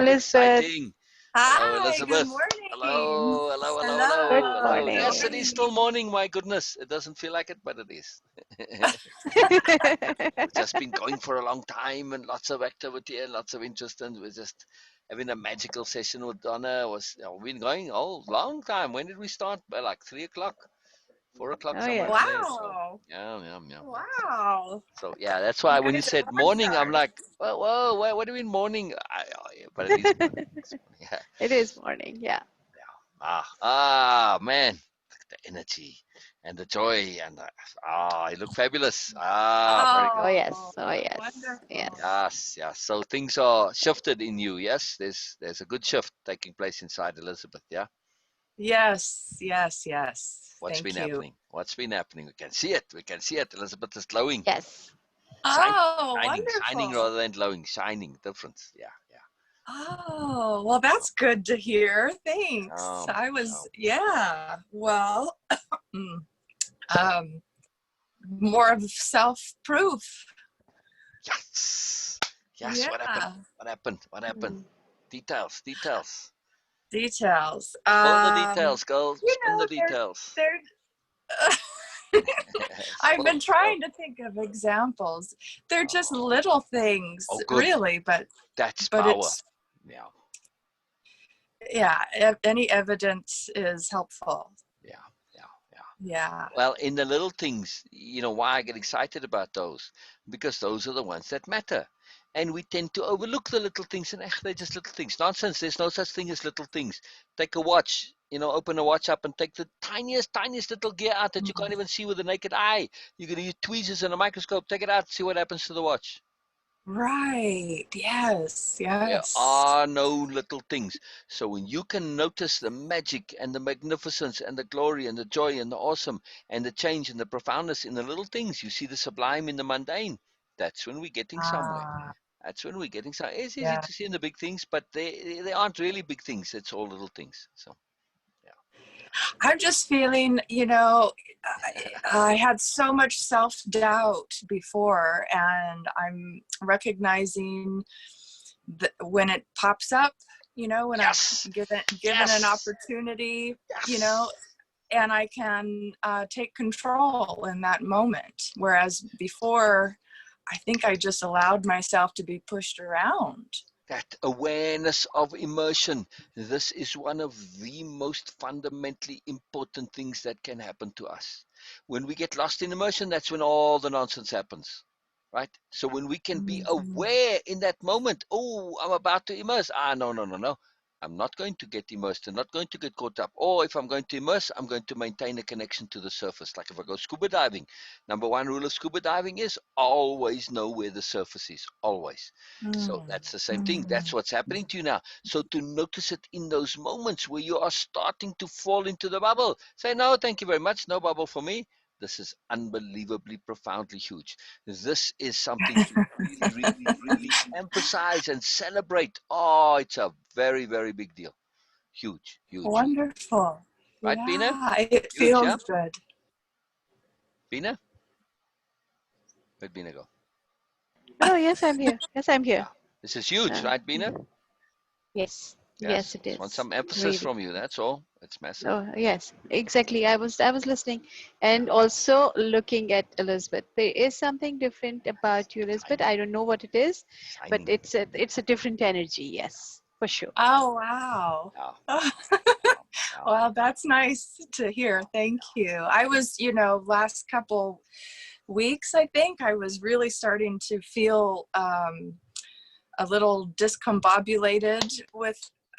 Elizabeth. Exciting. Hello, Hi, good Elizabeth. morning. Hello, hello, hello, Good hello, Hello. hello. morning. Yes, it is still morning. My goodness, it doesn't feel like it, but it is. We've just been going for a long time and lots of activity and lots of interest, and we're just having a magical session with Donna. We've been going all long time. When did we start? By like 3 o'clock, 4 o'clock, Oh, somewhere yes. in there. So Wow. yeah, yeah, yeah. Wow. So yeah, that's You why when you guys are said rock morning, I'm stars. like, whoa, what do you mean morning? But it is morning. It's morning. Yeah. It is morning. Yeah. Man, the energy and the joy and you look fabulous. Very Oh, good. yes. Oh, Oh, yes. wonderful. Yes. Yes, yes. So things are shifted in you. Yes, there's a good shift taking place inside Elizabeth. Yeah. Yes, yes, yes. What's been Thank you. happening? What's been happening? We can see it. We can see it. Elizabeth is glowing. Yes. Shining, Oh, shining wonderful. rather than glowing. Shining. Difference. Yeah, yeah. Oh, well, that's good to hear. Thanks. Um, Yeah. Well, mm, um, more of self-proof. yes. Yes. What happened? Yeah. What happened? What happened? Mm, Details. Details. Details. Spill the details, girl. You Spin the know, details. they're I've Spill, been spill. trying to think of examples. They're just Oh, little things, oh, good. really, That's but power. it's Yeah, yeah. Any evidence is helpful. yeah, yeah, yeah. Yeah. Well, in the little things, why I get excited about those? Because those are the ones that matter. And we tend to overlook the little things, and they're just little things. Nonsense. There's no such thing as little things. Take a watch, open a watch up and take the tiniest little gear out that you can't Mm. even see with the naked eye. You're going to use tweezers and a microscope. Take it out, see what happens to the watch. Right. Yes. There Yes. are no little things. So when you can notice the magic and the magnificence and the glory and the joy and the awesome and the change and the profoundness in the little things, you see the sublime in the mundane. That's when we're getting somewhere. Ah. That's when we're getting somewhere. It's easy Yeah. to see in the big things, but they aren't really big things. It's all little things. So, I'm just feeling, I had so much self-doubt before, and I'm recognizing that when it pops up, when I'm yes, given an yes, opportunity, yes. and I can take control in that moment. Whereas before, I think I just allowed myself to be pushed around. That awareness of immersion. This is one of the most fundamentally important things that can happen to us. When we get lost in immersion, that's when all the nonsense happens. Right? So when we can be Mhm. aware in that moment, oh, I'm about to immerse. No, no, no, no. I'm not going to get immersed. I'm not going to get caught up. Or if I'm going to immerse, I'm going to maintain a connection to the surface. Like if I go scuba diving, number one rule of scuba diving is always know where the surface is. Always. So Mm. that's the same thing. That's Mm. what's happening to you now. So to notice it in those moments where you are starting to fall into the bubble, say, no, thank you very much. No bubble for me. This is unbelievably profoundly huge. This is something to really, really, really emphasize and celebrate. Oh, it's a very, very big deal. Huge, huge. Wonderful. Right, Beena? Yeah, it Huge, feels yeah? good. Beena? Where'd Beena go? Oh, yes, I'm here. Yes, I'm here. Yeah. This is huge, Uh, right, Beena? yes. Yes, Yes. it Just want is. some emphasis Really. from you. That's all. It's massive. Oh, yes, exactly. I was listening Yeah. and also looking at Elizabeth. There is something different about you, Elizabeth. Shining. I don't know what it is, but Shining. it's a different energy. Yes, for sure. Oh, wow. Yeah. Yeah. Yeah. Well, that's nice to hear. Thank you. I was, last couple weeks, I think, I was really starting to feel a little discombobulated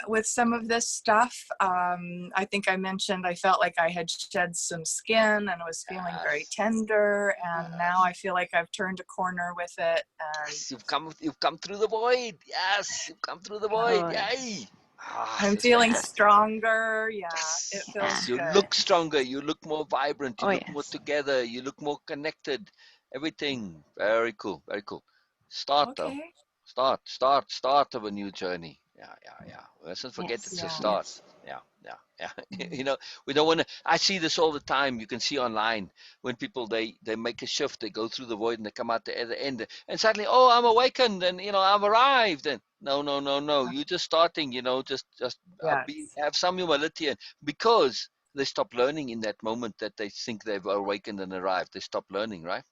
with some of this stuff. I think I mentioned I felt like I had shed some skin and was feeling very Yes. tender, and now Yes. I feel like I've turned a corner with it, and Yes. You've come through the void. Yes. You've come through the void. Oh, Yay. yes. I'm It's feeling fantastic. stronger. Yeah, it Yes. Yeah. feels Yes. You good. look stronger. You look more vibrant. You Oh, look more yes. together. You look more connected. Everything. Very cool. Very cool. Start though. Okay. Start of a new journey. Yeah, yeah, yeah. Let's forget Yes. it's a Yeah. start. Yes. Yeah, yeah, yeah. Mm. We don't want to. I see this all the time. You can see online when people they make a shift, they go through the void and they come out the other end, and suddenly, oh, I'm awakened and I've arrived. And No, no, no, no. You're just starting, just Yes. have some humility, and because they stop learning in that moment that they think they've awakened and arrived. They stop learning, right?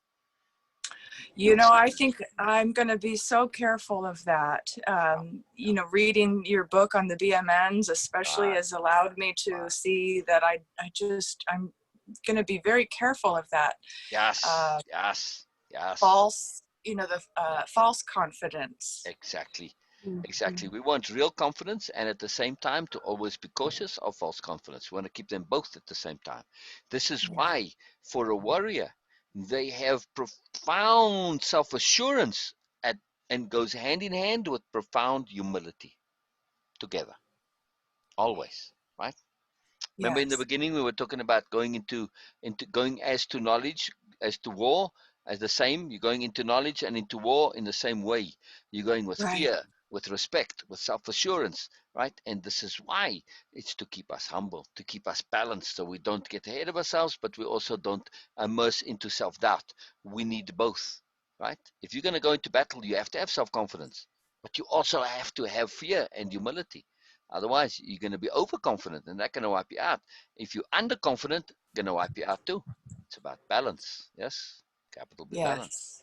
You know, I think I'm going to be so careful of that. You know, reading your book on the BMNs especially Right, has allowed me to right. see that I'm going to be very careful of that Yes, yes, yes. false, you know, the false confidence. Exactly. Mhm. Exactly. We want real confidence and at the same time to always be cautious of false confidence. We want to keep them both at the same time. This is Yeah. why, for a warrior, they have profound self assurance and goes hand in hand with profound humility together, always, right? Remember in the Yes. beginning we were talking about going into going as to knowledge, as to war, as the same. You're going into knowledge and into war in the same way. You're going with Right. fear, with respect, with self-assurance, right? And this is why it's to keep us humble, to keep us balanced, so we don't get ahead of ourselves, but we also don't immerse into self-doubt. We need both, right? If you're going to go into battle, you have to have self-confidence, but you also have to have fear and humility. Otherwise, you're going to be overconfident, and that's going to wipe you out. If you're underconfident, going to wipe you out too. It's about balance. Yes, capital B balance. Yes.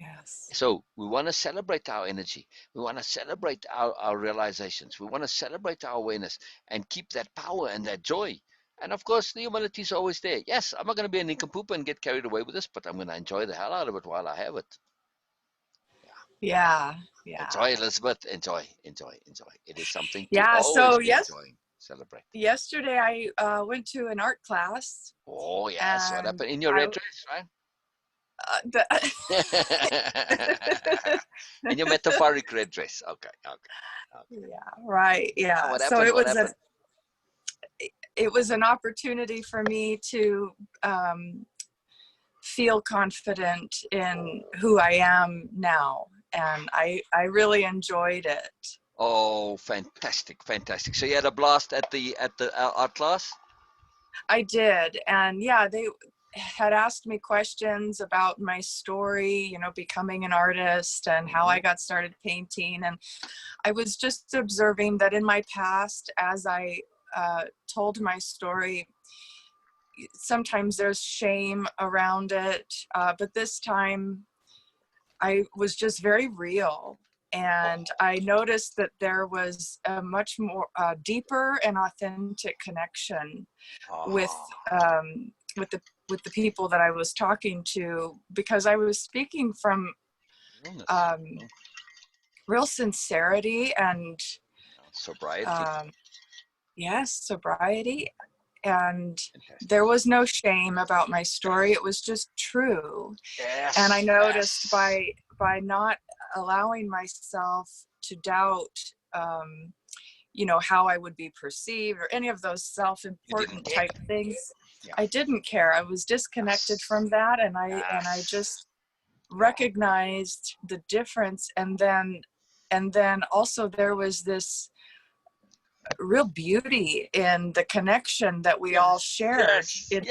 Yes. So we want to celebrate our energy. We want to celebrate our realizations. We want to celebrate our awareness and keep that power and that joy. And of course, the humility is always there. Yes, I'm not going to be a nincompoop and get carried away with this, but I'm going to enjoy the hell out of it while I have it. Yeah. Yeah. Enjoy, Elizabeth. Enjoy, enjoy, enjoy. It is something to Yeah. always So be yes, enjoying. Celebrate. yesterday I went to an art class Oh yes, what and happened in your I red dress, right? the, In your metaphoric red dress. Okay, okay, okay. yeah, right. Ah, Yeah. what So happened? What happened? it was an opportunity for me to um, feel confident in who I am now, and I really enjoyed it. Oh, fantastic, fantastic. So you had a blast at the art class. I did, and yeah, they had asked me questions about my story, you know, becoming an artist and how Mm-hmm. I got started painting, and I was just observing that in my past, as I told my story, sometimes there's shame around it, but this time I was just very real. And I noticed that there was a much more deeper and authentic connection with Oh, with the people that I was talking to, because I was speaking from realness, um, real sincerity and sobriety, um, yes, sobriety. And there fantastic. was no shame about my story. It was just true. And I Yes, noticed yes. by not allowing myself to doubt, you know, how I would be perceived or any of those You didn't self-important care. type things, Yeah. I didn't care. I was disconnected Yes. from that, and I Yes. just Yeah. recognized the difference. And then also there was this real beauty in the connection that we all Yes. shared Yes. in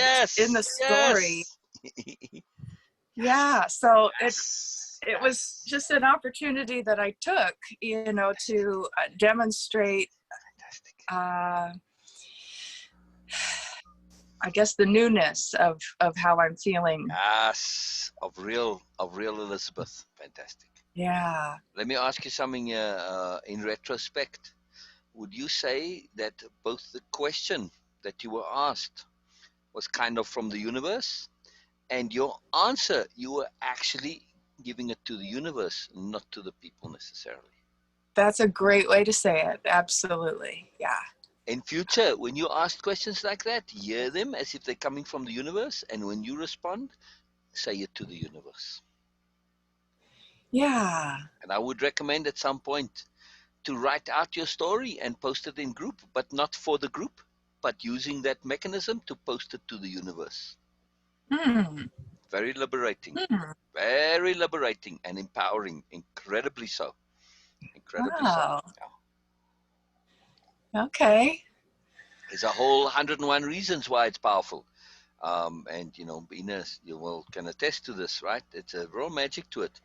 the Yes. story. Yes. Yeah, so Yes. it was Yes. just an opportunity that I took, you know, Fantastic. to demonstrate, Fantastic. uh, I guess, the newness of how I'm feeling. Yes. Of real Elizabeth. Fantastic. Yeah, Let me ask you something in retrospect. Would you say that both the question that you were asked was kind of from the universe, and your answer, you were actually giving it to the universe, not to the people necessarily? that's a great way to say it. Absolutely. Yeah. In future, when you ask questions like that, hear them as if they're coming from the universe, and when you respond, say it to the universe. Yeah. And I would recommend at some point to write out your story and post it in group, but not for the group, but using that mechanism to post it to the universe. Hmm. Very liberating. Hmm. Very liberating and empowering. Incredibly so. Incredibly so. Wow. Yeah. Okay. There's a whole 101 reasons why it's powerful. And Beena, you will can attest to this, right? It's a real magic to it.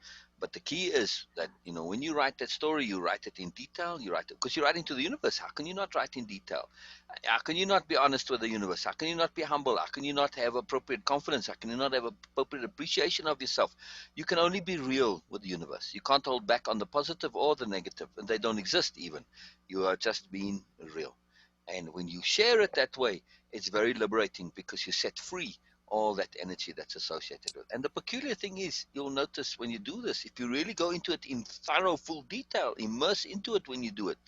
But the key is that, when you write that story, you write it in detail. You write it because you're writing to the universe. How can you not write in detail? How can you not be honest with the universe? How can you not be humble? How can you not have appropriate confidence? How can you not have appropriate appreciation of yourself? You can only be real with the universe. You can't hold back on the positive or the negative, and they don't exist even. You are just being real. And when you share it that way, it's very liberating because you set free all that energy that's associated with. And the peculiar thing is, you'll notice when you do this, if you really go into it in thorough, full detail, immerse into it when you do it,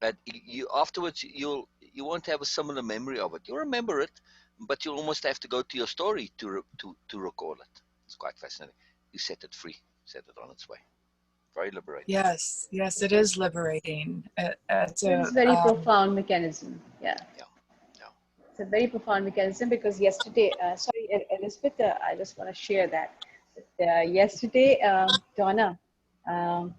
that you afterwards you won't have a similar memory of it. You'll remember it, but you'll almost have to go to your story to recall it. It's quite fascinating. You set it free, set it on its way. Very liberating. Yes, yes, it is liberating. It's It a is very profound mechanism. Yeah. Yeah, yeah. It's a very profound mechanism because yesterday, sorry, Elizabeth, I just want to share that. Yesterday, Donna, um,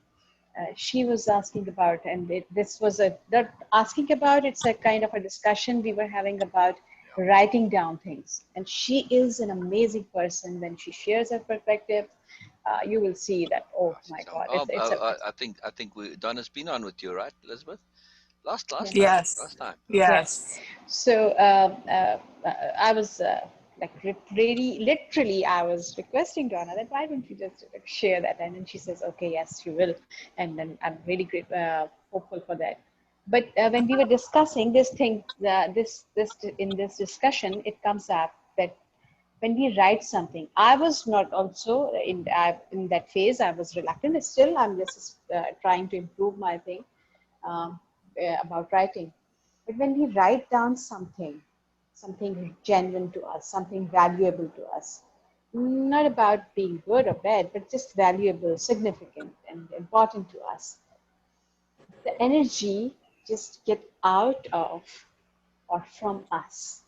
she was asking about, and this was not asking about, it's a kind of a discussion we were having about writing down things. And she is an amazing person when she shares her perspective. You will see that, oh my God, I think Donna's been on with you, right, Elizabeth? Last yeah. last time, yes, last time. Yes. yes. So I was like really, literally, I was requesting Donna that why don't you just share that? And then she says, okay, yes, you will. And then I'm really great, hopeful for that. But when we were discussing this thing, this in this discussion, it comes up that when we write something, I was not also in that phase. I was reluctant. Still, I'm just trying to improve my thing um, about writing. But when we write down something, something genuine to us, something valuable to us, not about being good or bad, but just valuable, significant, and important to us, the energy just get out of or from us,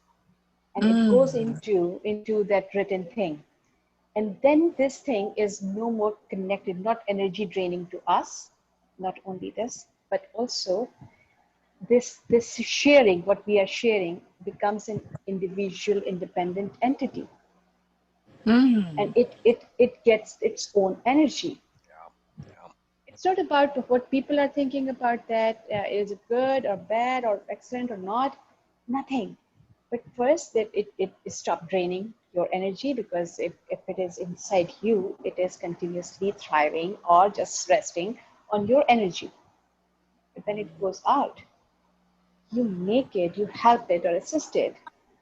and it goes Mm. into that written thing. And then this thing is no more connected, not energy draining to us, not only this, but also this sharing, what we are sharing becomes an individual independent entity, and Mm. it gets its own energy. Yeah, yeah. It's not about what people are thinking about that, is it good or bad or excellent or not, nothing. But first that it stop draining your energy, because if it is inside you, it is continuously thriving or just resting on your energy. But when it goes out, you make it, you help it or assist it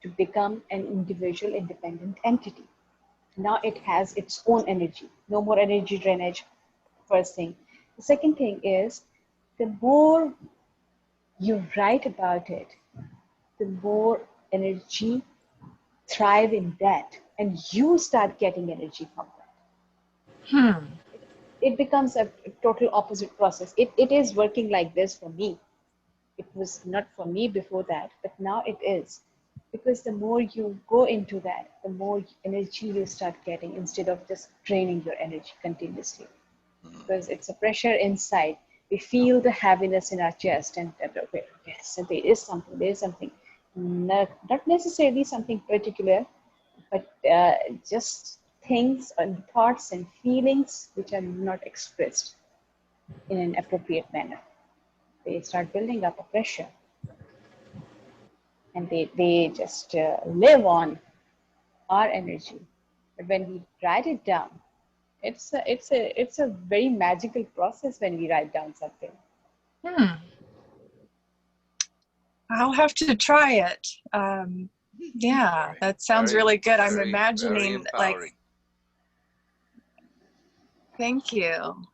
to become an individual independent entity. Now it has its own energy, no more energy drainage, first thing. The second thing is, the more you write about it, the more energy thrive in that, and you start getting energy from that. Hmm. It becomes a total opposite process. It is working like this for me. It was not for me before that, but now it is. Because the more you go into that, the more energy you start getting instead of just draining your energy continuously. Mm, Because it's a pressure inside. We feel the heaviness in our chest, and okay, yes, there is something. Not necessarily something particular, but just things and thoughts and feelings which are not expressed in an appropriate manner. They start building up a pressure, and they just live on our energy. But when we write it down, it's a very magical process when we write down something. Hmm. I'll have to try it. Yeah, very, that sounds very, really good. I'm very, very imagining, like, empowering. thank you.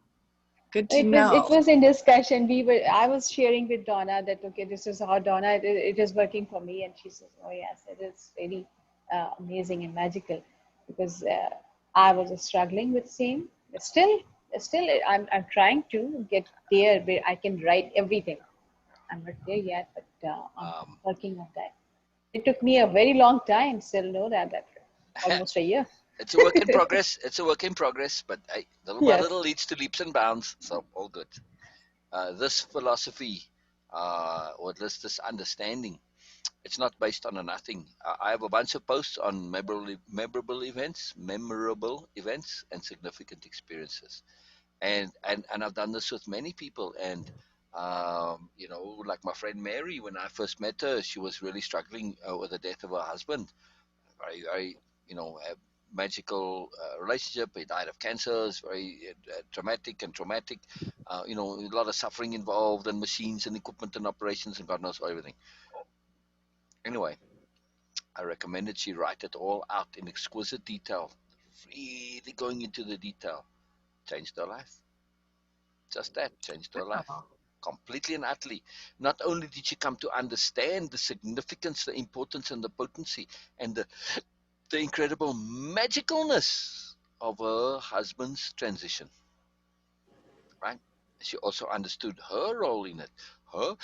Good to It know. was in discussion. I was sharing with Donna that okay, this is how Donna it is working for me, and she says, oh yes, it is really amazing and magical, because I was struggling with same. Still, I'm trying to get there where I can write everything. I'm not there yet, but I'm Um, working on that. It took me a very long time. Still know that almost a year. it's a work in progress. It's a work in progress, but hey, little by Yes. little leads to leaps and bounds. So all good. This philosophy, or this understanding, it's not based on a nothing. I have a bunch of posts on memorable events, and significant experiences. And I've done this with many people. And like my friend Mary, when I first met her, she was really struggling with the death of her husband. Very, very, a magical relationship. He died of cancer. It's very traumatic and traumatic. A lot of suffering involved, and machines and equipment and operations and God knows everything. Anyway, I recommended she write it all out in exquisite detail, really going into the detail. Changed her life. Just that, changed her life. Wow. Completely and utterly. Not only did she come to understand the significance, the importance, and the potency, and the incredible magicalness of her husband's transition, right? She also understood her role in it, her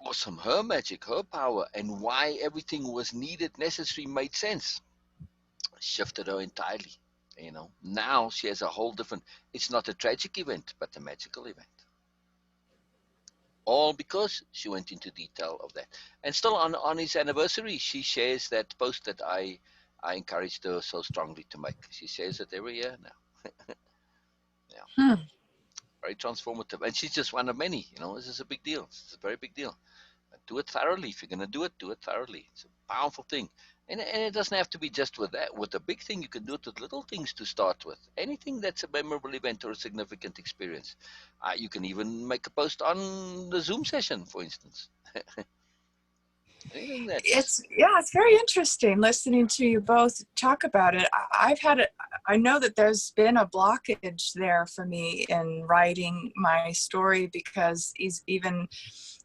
awesome, her magic, her power, and why everything was needed, necessary, made sense. Shifted her entirely. Now she has a whole different. It's not a tragic event, but a magical event. All because she went into detail of that. And still on his anniversary, she shares that post that I encouraged her so strongly to make. She shares it every year now. Yeah, Hmm. very transformative. And she's just one of many. This is a big deal. It's a very big deal. Do it thoroughly. If you're going to do it thoroughly. It's a powerful thing. And it doesn't have to be just with that. With a big thing, you can do it with little things to start with. Anything that's a memorable event or a significant experience. You can even make a post on the Zoom session, for instance. Anything that's It's very interesting listening to you both talk about it. I know that there's been a blockage there for me in writing my story, because even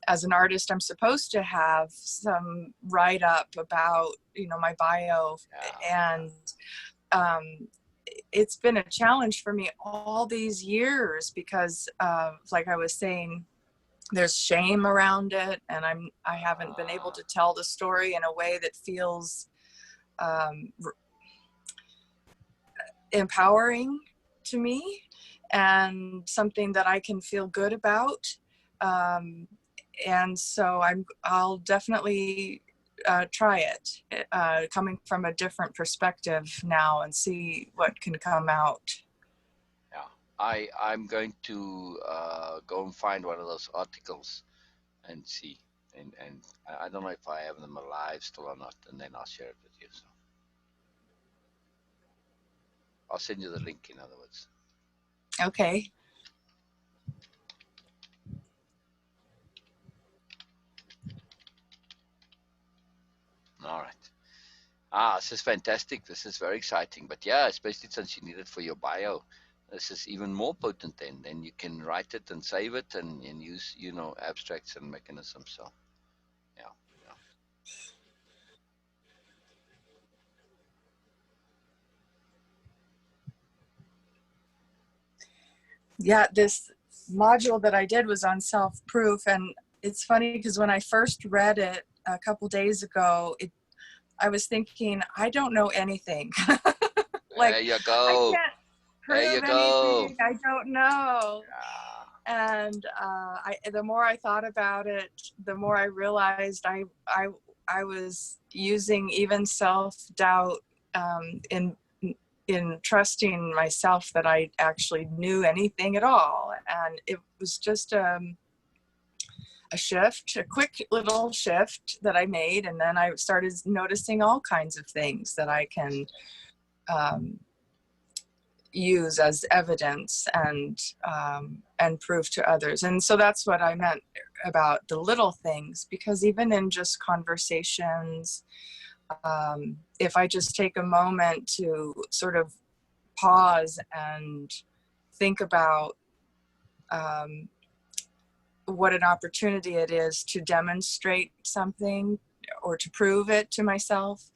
as an artist, I'm supposed to have some write up about, my bio. And it's been a challenge for me all these years because, like I was saying, there's shame around it, and I haven't been able to tell the story in a way that feels empowering to me and something that I can feel good about. And so I'll definitely try it, coming from a different perspective now, and see what can come out. Yeah, I'm going to go and find one of those articles and see. And I don't know if I have them alive still or not, and then I'll share it with you. So I'll send you the link, in other words. Okay. All right. This is fantastic. This is very exciting. But yeah, especially since you need it for your bio, this is even more potent then. Then you can write it and save it and use, abstracts and mechanisms. So, yeah. Yeah. Yeah, this module that I did was on self-proof, and it's funny because when I first read it a couple days ago, I was thinking, I don't know anything. Like, There you I go. can't There you prove go. anything. I don't know. Yeah. And the more I thought about it, the more I realized I was using even self-doubt in trusting myself that I actually knew anything at all. And it was just a shift, a quick little shift that I made. And then I started noticing all kinds of things that I can use as evidence and prove to others. And so that's what I meant about the little things, because even in just conversations, if I just take a moment to sort of pause and think about what an opportunity it is to demonstrate something or to prove it to myself,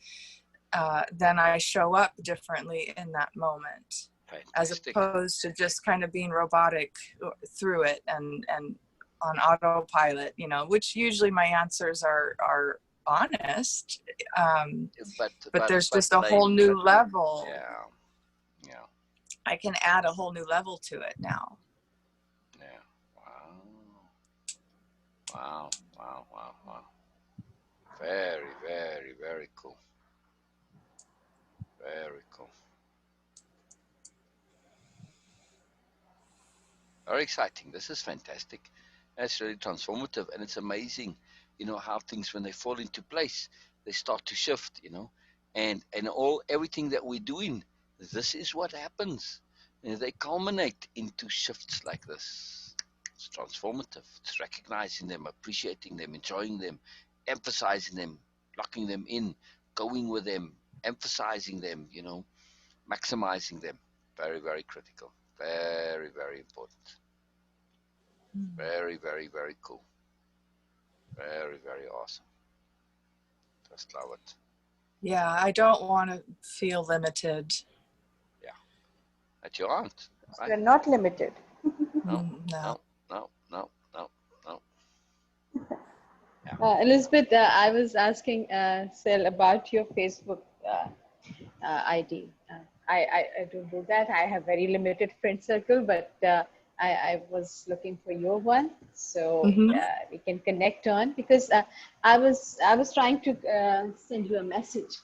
then I show up differently in that moment. Fantastic. As opposed to just kind of being robotic through it and on autopilot, which usually my answers are honest, but there's just a whole new level. Yeah. Yeah. I can add a whole new level to it now. Yeah. Wow. Wow. Very, very, very cool. Very cool. Very exciting. This is fantastic. That's really transformative, and it's amazing, how things, when they fall into place, they start to shift, and everything that we're doing, this is what happens. They culminate into shifts like this. It's transformative. It's recognizing them, appreciating them, enjoying them, emphasizing them, locking them in, going with them, emphasizing them, maximizing them. Very, very critical. Very, very important. Very, very, very cool. Very, very awesome. Just love it. Yeah, I don't want to feel limited. Yeah. That you aren't. Right? We're not limited. No, No. no, no, no, no, no. Yeah. Elizabeth, I was asking Sil about your Facebook ID. I don't do that. I have very limited friend circle, but I was looking for your one, so Mm-hmm. we can connect on, because I was trying to send you a message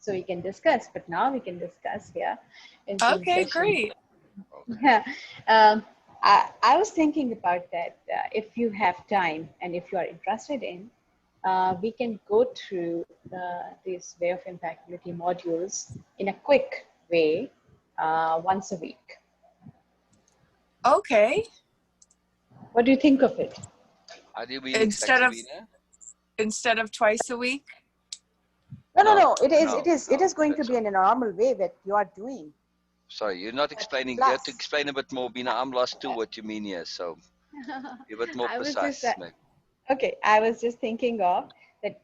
so we can discuss, but now we can discuss here in Zoom Okay, session. great. Okay. Yeah. I was thinking about that. If you have time and if you are interested in, we can go through these way of impactability modules in a quick way once a week. Okay. What do you think of it? How do you mean Instead exactly, of Beena? twice a week. No. It No, is going to that's be in a normal way that you are doing. sorry, you're not explaining. You have to Plus, explain a bit more, Beena. I'm lost too what you mean here, so be a bit more I was just precise, maybe. okay. I was just thinking of that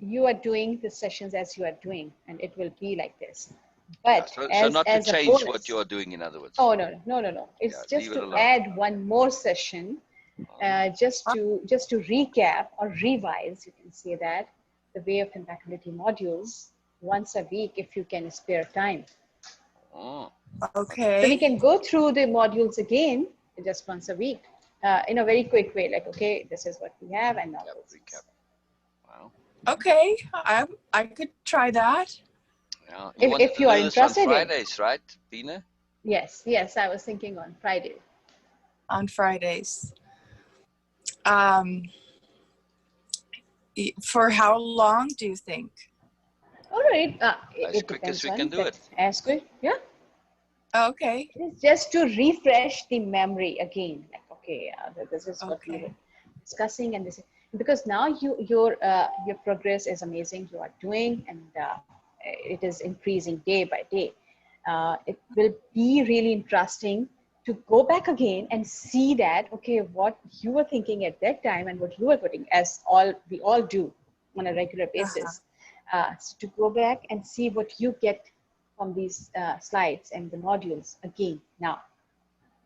you are doing the sessions as you are doing, and it will be like this. Yeah. But So not to as a change what bonus, you are doing, in other words. oh no. Yeah, It's leave just it to alone. add one more session, just to recap or revise. You can say that the way of impactability modules once a week, if you can spare time. Oh, So we Okay. can go through the modules again just once a week in a very quick way. Like, okay, this is what we have, and now recap. Wow. Okay. I could try that Yeah. You wanted if to you are do this on interested in. Fridays, right, Beena? Yes, I was thinking on Friday. on Fridays. For how long do you think? All right, As it quick as depends we can on do that. it. As quick, yeah. Okay. It's just to refresh the memory again. Like, okay, this is what we were Okay. discussing, and this because now your progress is amazing. You are doing, and it is increasing day by day. It will be really interesting to go back again and see that, okay, what you were thinking at that time and what you were putting, as we all do on a regular basis. So to go back and see what you get from these slides and the modules again now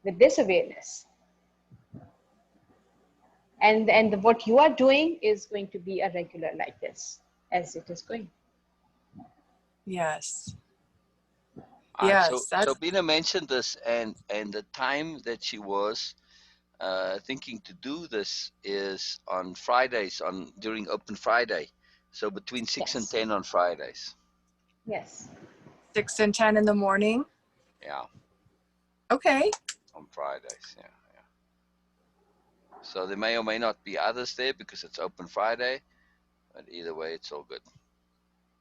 with this awareness. And what you are doing is going to be a regular like this as it is going. Yes. So Yes. That's Beena mentioned this, and the time that she was thinking to do this is on Fridays, during Open Friday. So between 6 and Yes. 10 on Fridays. Yes. 6 and 10 in the morning. Yeah, Okay. on Fridays. Yeah. So there may or may not be others there because it's Open Friday, but either way, it's all good.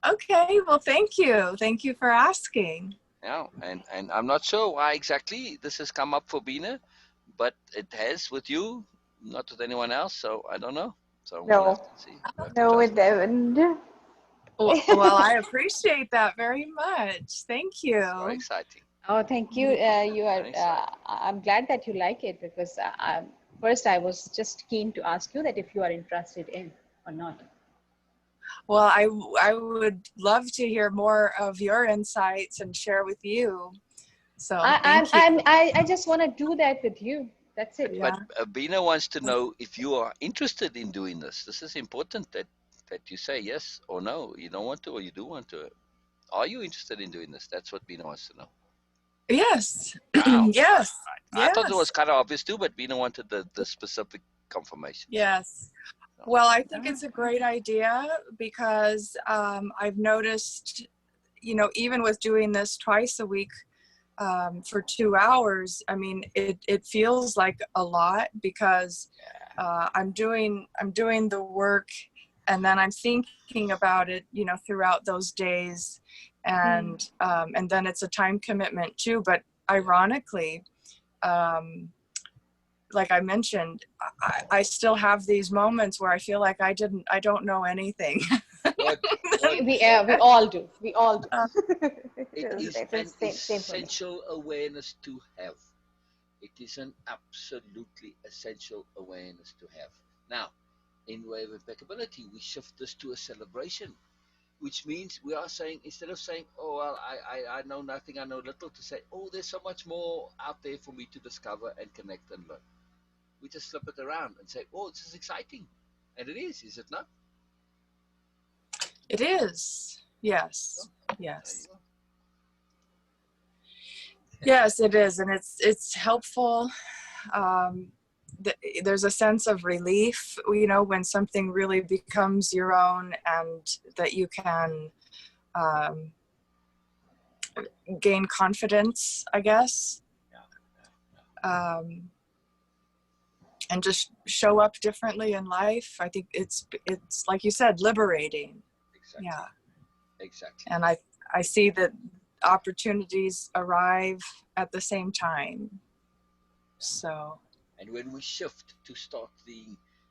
Okay. Well, thank you. Thank you for asking. Yeah, and I'm not sure why exactly this has come up for Beena, but it has with you, not with anyone else. So I don't know. So we'll have No. to see. We'll have to No, trust it haven't. Well, I appreciate that very much. Thank It's very you. exciting. Oh, thank you. You are. Very exciting. I'm glad that you like it, because first I was just keen to ask you that if you are interested in or not. Well, I would love to hear more of your insights and share with you. So thank you. I just want to do that with you. That's it. But Yeah. Beena wants to know if you are interested in doing this. This is important that you say yes or no. You don't want to, or you do want to. Are you interested in doing this? That's what Beena wants to know. Yes. Wow. Yes. I thought it was Yes. kind of obvious too, but Beena wanted the specific confirmation. Yes. Well, I think it's a great idea because I've noticed, even with doing this twice a week, for 2 hours, I mean, it feels like a lot because I'm doing the work, and then I'm thinking about it, you know, throughout those days, and then it's a time commitment too. But ironically, like I mentioned, I still have these moments where I feel like I don't know anything. Good. We all do. We all do. It is It's an same for me. essential awareness to have. It is an absolutely essential awareness to have. Now, in way of impeccability, we shift this to a celebration, which means we are saying, instead of saying, oh, well, I know nothing, I know little, to say, oh, there's so much more out there for me to discover and connect and learn. We just flip it around and say, oh, this is exciting. And it is it not? It is. Yes. There Yes. you go. Yes, it is. And it's helpful. There's a sense of relief, you know, when something really becomes your own, and that you can gain confidence, I guess, and just show up differently in life. I think it's like you said, liberating. Exactly. Yeah. Exactly. And I see that opportunities arrive at the same time. So. And when we shift to start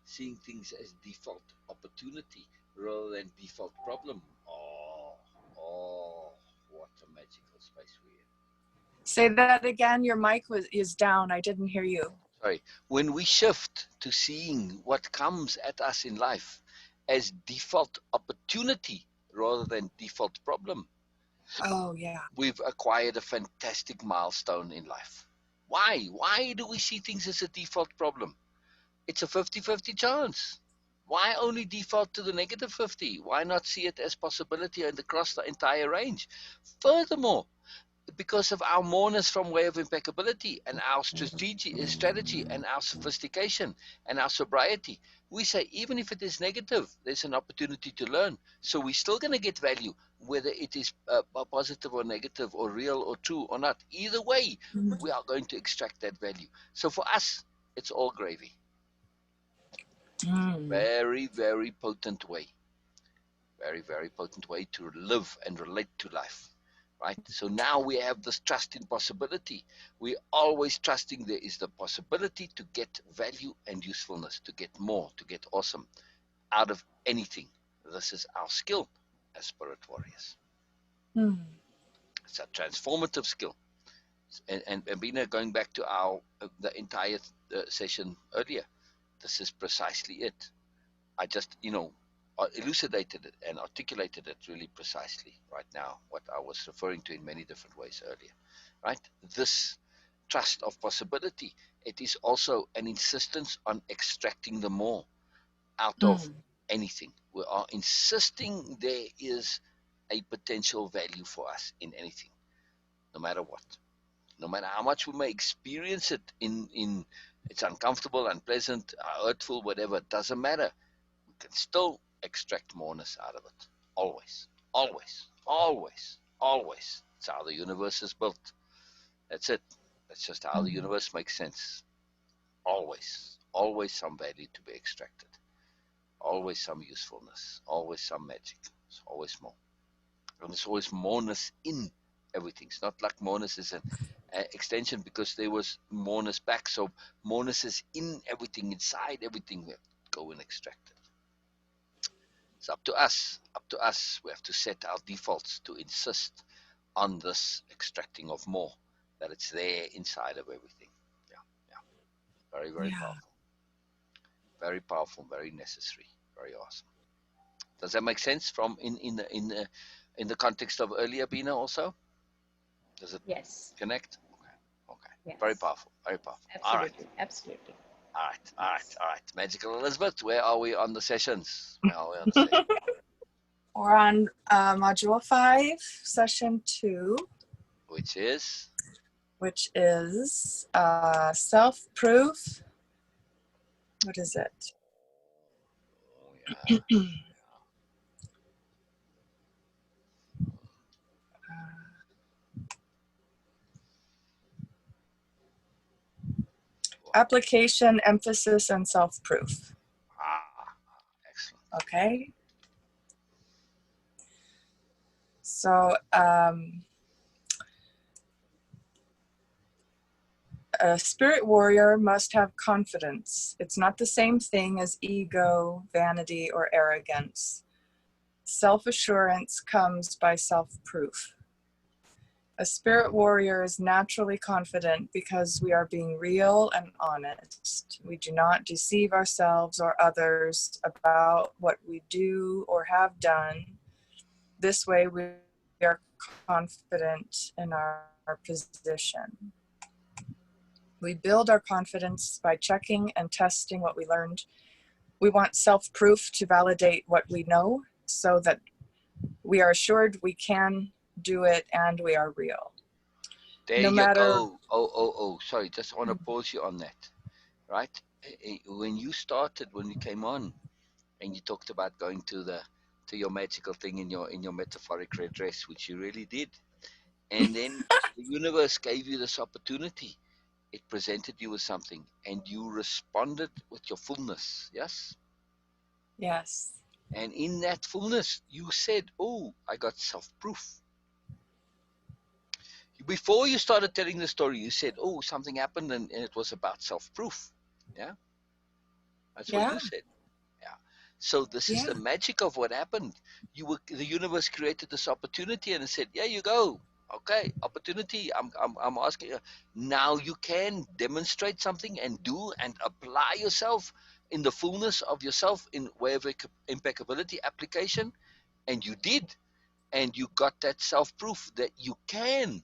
seeing things as default opportunity rather than default problem, what a magical space we're in. Say that again. Your mic is down. I didn't hear you. Sorry. When we shift to seeing what comes at us in life as default opportunity rather than default problem, Oh, yeah. we've acquired a fantastic milestone in life. Why? Why do we see things as a default problem? It's a 50-50 chance. Why only default to the negative 50? Why not see it as possibility and across the entire range? Furthermore, because of our moreness from way of impeccability and our strategy and our sophistication and our sobriety, we say even if it is negative, there's an opportunity to learn. So we're still going to get value, whether it is positive or negative or real or true or not. Either way, we are going to extract that value. So for us, it's all gravy. Very, very potent way. Very, very potent way to live and relate to life. Right? So now we have this trust in possibility. We're always trusting there is the possibility to get value and usefulness, to get more, to get awesome out of anything. This is our skill as spirit warriors. It's a transformative skill. And Beena, going back to the entire session earlier, this is precisely it. I just, elucidated it and articulated it really precisely right now, what I was referring to in many different ways earlier, right? This trust of possibility, it is also an insistence on extracting the more out of anything. We are insisting there is a potential value for us in anything, no matter what. No matter how much we may experience it in it's uncomfortable, unpleasant, hurtful, whatever, it doesn't matter. We can still extract moreness out of it. Always, always, always, always. It's how the universe is built. That's it. That's just how the universe makes sense. Always, always some value to be extracted. Always some usefulness. Always some magic. It's always more. And there's always moreness in everything. It's not like moreness is an extension because there was moreness back. So moreness is in everything, inside everything. We have to go and extract it. It's up to us. Up to us. We have to set our defaults to insist on this extracting of more, that it's there inside of everything. Yeah, yeah. Very, very powerful. Very powerful. Very necessary. Very awesome. Does that make sense from in the context of earlier, Beena, also? Does it Yes. connect? Okay. Okay. Yes. Very powerful. Very powerful. Absolutely. All right. Absolutely. All right. All right. All right. Magical Elizabeth, where are we on the sessions? Where are we on the session? We're on module 5, session 2, Which is self-proof. What is it? yeah. Application, emphasis, and self-proof. Excellent. Okay. So a spirit warrior must have confidence. It's not the same thing as ego, vanity, or arrogance. Self-assurance comes by self-proof. A spirit warrior is naturally confident because we are being real and honest. We do not deceive ourselves or others about what we do or have done. This way, we are confident in our position. We build our confidence by checking and testing what we learned. We want self-proof to validate what we know so that we are assured we can do it and we are real. There No you matter. go. Sorry, just want to pause you on that. Right? When you started, when you came on, and you talked about going to your magical thing in your metaphoric red dress, which you really did, and then the universe gave you this opportunity. It presented you with something, and you responded with your fullness. Yes. Yes. And in that fullness, you said, "Oh, I got self-proof." Before you started telling the story, you said, "Oh, something happened, and it was about self-proof." Yeah, that's what Yeah. you said. Yeah. So this is Yeah. the magic of what happened. The universe created this opportunity, and it said, "Yeah, you go. Okay, opportunity. I'm asking you now. You can demonstrate something and do and apply yourself in the fullness of yourself in way of impeccability application, and you did, and you got that self-proof that you can."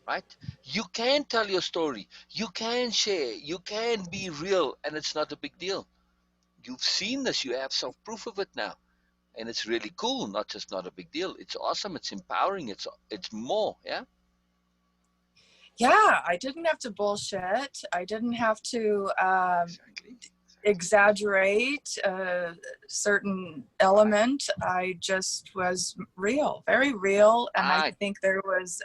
Right? You can tell your story. You can share. You can be real, and it's not a big deal. You've seen this. You have self-proof of it now, and it's really cool. Not just not a big deal. It's awesome. It's empowering. It's more. Yeah. Yeah. I didn't have to bullshit. I didn't have to Exactly. exaggerate a certain element. I just was real, very real. And I Right. think there was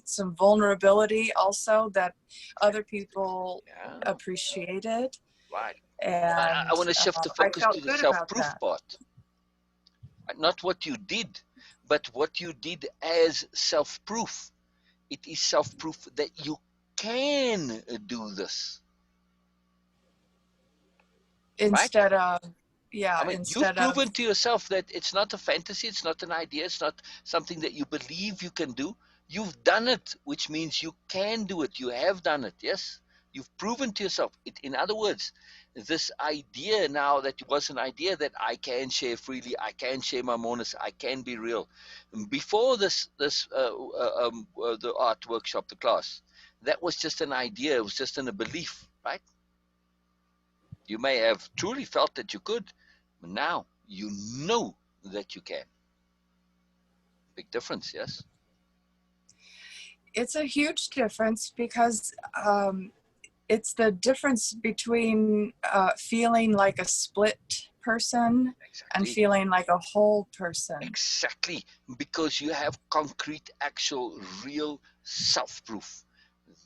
some vulnerability also that other people Yeah. appreciated. Right. I And want to shift the I focus to felt the good about self-proof that. part. Not what you did, but what you did as self-proof. It is self-proof that you can do this. Right? Instead of, I yeah, mean, you've instead of, proven to yourself that it's not a fantasy, it's not an idea, it's not something that you believe you can do. You've done it, which means you can do it. You have done it, yes? You've proven to yourself. In other words, this idea now that it was an idea that I can share freely, I can share my mourners, I can be real. Before the art workshop, the class, that was just an idea, it was just in a belief, right? You may have truly felt that you could, but now you know that you can. Big difference, yes? it's a huge difference because it's the difference between feeling like a split person and Exactly. feeling like a whole person. Exactly. Because you have concrete, actual, real self proof.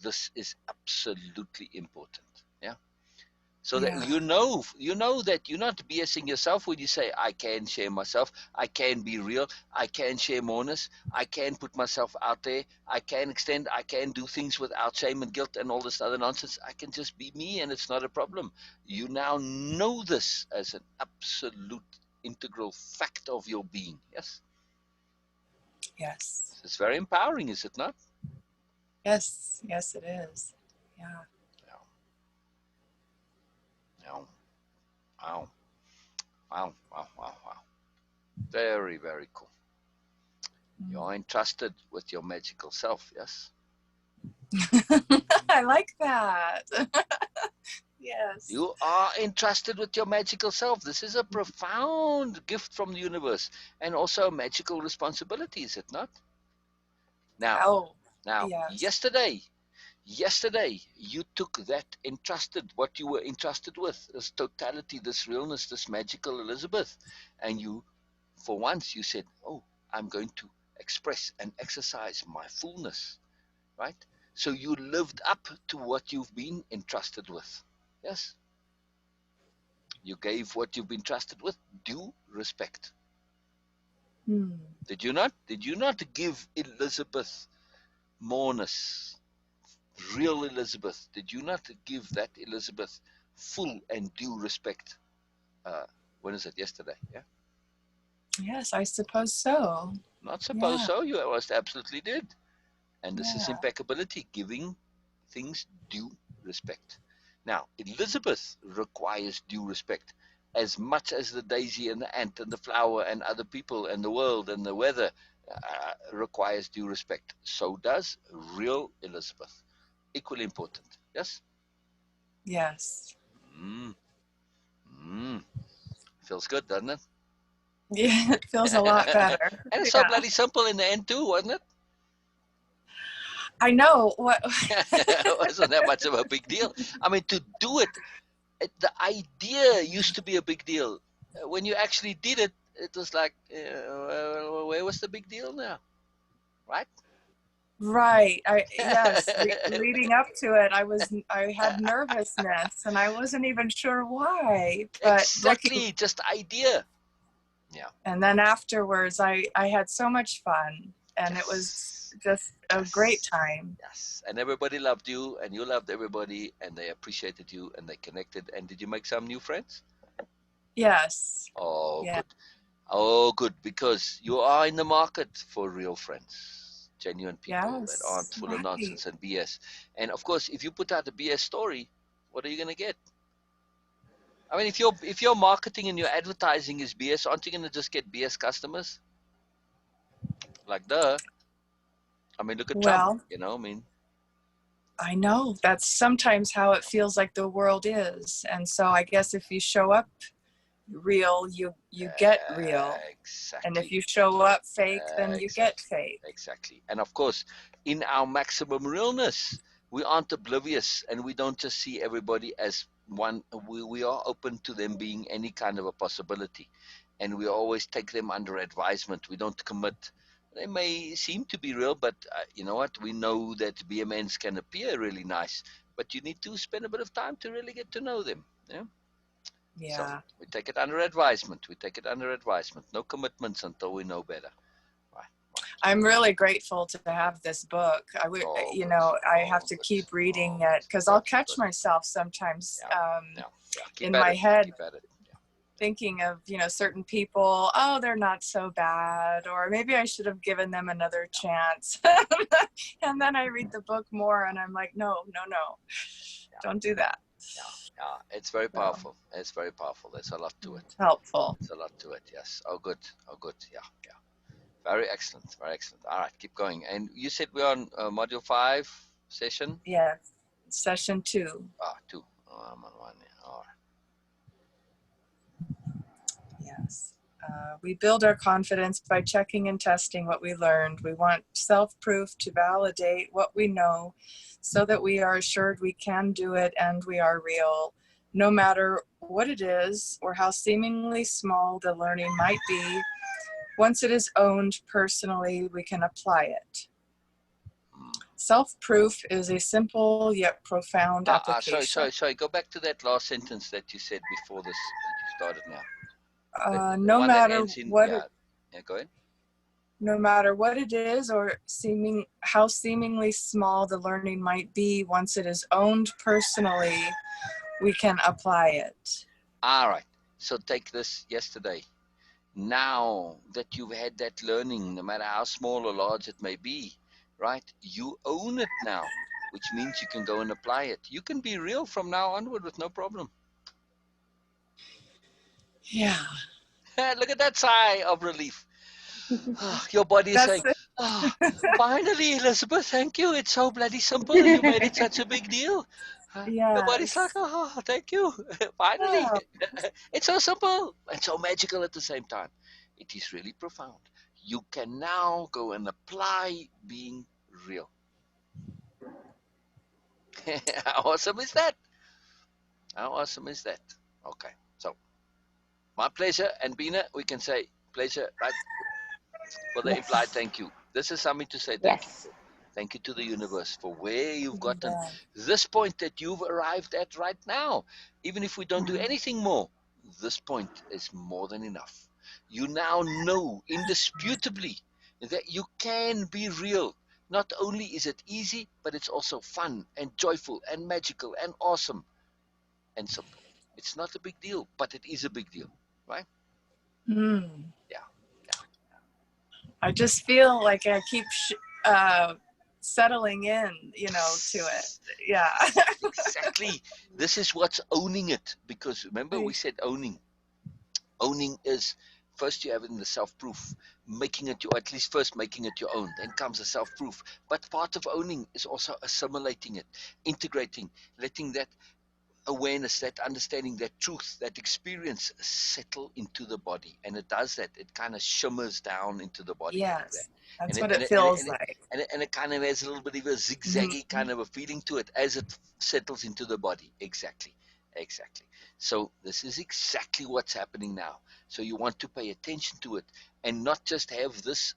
This is absolutely important. Yeah. So that Yeah. you know that you're not BSing yourself when you say I can share myself, I can be real, I can share mourners, I can put myself out there, I can extend, I can do things without shame and guilt and all this other nonsense. I can just be me and it's not a problem. You now know this as an absolute integral fact of your being. Yes. Yes. It's very empowering, is it not? Yes. Yes, it is. Yeah. No. No. Wow. Wow. Wow. Wow. Wow. Very, very cool. You are entrusted with your magical self, yes? I like that. Yes. You are entrusted with your magical self. This is a profound gift from the universe and also a magical responsibility, is it not? Now, Oh, now, yes. yesterday, you took that entrusted, what you were entrusted with, this totality, this realness, this magical Elizabeth, and you, for once, you said, "Oh, I'm going to express and exercise my fullness," right? So you lived up to what you've been entrusted with. Yes? You gave what you've been trusted with due respect. Hmm. Did you not? Did you not give Elizabeth Mourness, real Elizabeth, did you not give that Elizabeth full and due respect? When is it? Yesterday, yeah? Yes, I suppose so. Not suppose Yeah. so, you most absolutely did. And this is Yeah. impeccability, giving things due respect. Now, Elizabeth requires due respect as much as the daisy and the ant and the flower and other people and the world and the weather requires due respect. So does real Elizabeth. Equally important. Yes? Yes. Mm, mm. Feels good, doesn't it? Yeah, it feels a lot better. And it's so Yeah. bloody simple in the end too, wasn't it? I know what. It wasn't that much of a big deal. I mean, to do it, the idea used to be a big deal. When you actually did it, it was like, where was the big deal now? Right? Right. Yes, leading up to it, I had nervousness and I wasn't even sure why, but looking, Exactly, just idea. Yeah. and then afterwards I had so much fun and it was Yes. just a great Yes. time. Yes. And everybody loved you, and you loved everybody, and they appreciated you, and they connected. And did you make some new friends? Yes. Oh, Yeah. good. Oh, good, because you are in the market for real friends, genuine people that Yes. aren't full of Right. nonsense and BS. And of course, if you put out a BS story, what are you going to get? I mean, if your marketing and your advertising is BS, aren't you going to just get BS customers? Like, duh. I mean, look at Trump. Well, I mean, I know that's sometimes how it feels like the world is. And so I guess if you show up real, you get real. And if exactly. you show up fake, then you get Exactly, fake. exactly. And of course, in our maximum realness, we aren't oblivious and we don't just see everybody as one. We are open to them being any kind of a possibility. And we always take them under advisement. We don't commit. They may seem to be real, but you know what? We know that BMNs can appear really nice, but you need to spend a bit of time to really get to know them. Yeah? So Yeah. we take it under advisement. We take it under advisement. No commitments until we know better. Right, right. I'm really grateful to have this book. Oh, You good. know, I have Oh, to good. keep reading Oh, it because I'll good, catch good. myself sometimes Yeah, yeah, yeah. Keep in at my it. head Keep at it. Yeah. thinking of, certain people, oh, they're not so bad, or maybe I should have given them another chance. And then I read the book more and I'm like, no, no, no, Yeah, don't do that. yeah, yeah. It's very So powerful. It's very powerful. There's a lot to it. it's helpful. There's a lot to it. Yes. Oh, good. Oh, good. Yeah, yeah. Very excellent. Very excellent. All right, keep going. And you said we're on module 5 session. Yes. Session 2. 2. Oh, I'm on 1. Yeah. All right. Yes. We build our confidence by checking and testing what we learned. We want self-proof to validate what we know so that we are assured we can do it and we are real. No matter what it is or how seemingly small the learning might be, once it is owned personally, we can apply it. Self-proof is a simple yet profound application. Sorry. Go back to that last sentence that you said before this that you started now. The No one that matter ends in what yeah. Yeah, go ahead. no matter what it is or how seemingly small the learning might be, once it is owned personally, we can apply it. All right. So take this yesterday. Now that you've had that learning, no matter how small or large it may be, right? You own it now, which means you can go and apply it. You can be real from now onward with no problem. Yeah. Look at that sigh of relief. Your body is That's saying, oh, finally, Elizabeth, thank you. It's so bloody simple and you made it such a big deal. Your body's like, yes. oh, thank you. Finally. Oh, It's so simple and so magical at the same time. It is really profound. You can now go and apply being real. How awesome is that? How awesome is that? Okay, so my pleasure, and Beena, we can say pleasure, right? For the implied Yes. thank you. This is something to say thank you Yes. for. Thank you to the universe for where you've gotten Yeah. this point that you've arrived at right now. Even if we don't do anything more, this point is more than enough. You now know indisputably that you can be real. Not only is it easy, but it's also fun and joyful and magical and awesome and simple. It's not a big deal, but it is a big deal, right? Mm. Yeah, yeah. I just feel like I keep uh, settling in, to it. Yeah. Exactly. This is what's owning it. Because remember, we said owning. Owning is first you have it in the self-proof, making it your, at least first making it your own. Then comes the self-proof. But part of owning is also assimilating it, integrating, letting that awareness, that understanding, that truth, that experience settle into the body. And it does that. It kind of shimmers down into the body like that. Yes, And that's it, what and it it, and it, feels and it, like. and it kind of has a little bit of a zigzaggy Mhm. kind of a feeling to it as it settles into the body. Exactly. Exactly. So this is exactly what's happening now. So you want to pay attention to it and not just have this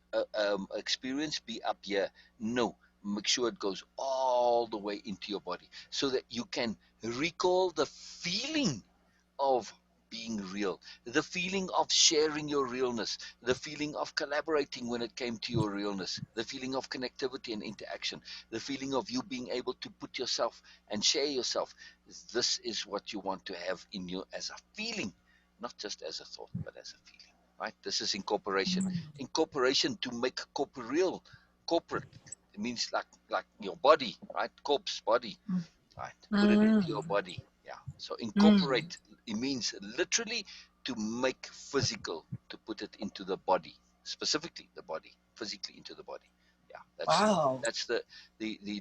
experience be up here. No, make sure it goes all the way into your body so that you can recall the feeling of being real, the feeling of sharing your realness, the feeling of collaborating when it came to your realness, the feeling of connectivity and interaction, the feeling of you being able to put yourself and share yourself. This is what you want to have in you as a feeling, not just as a thought, but as a feeling. Right? This is incorporation. Incorporation to make corporeal, corporate. It means like your body, right? Corpse body, right? Put it into your Mm. body. Yeah. So Mm. incorporate, it means literally to make physical, to put it into the body, specifically the body, physically into the body. Yeah, Wow. that's the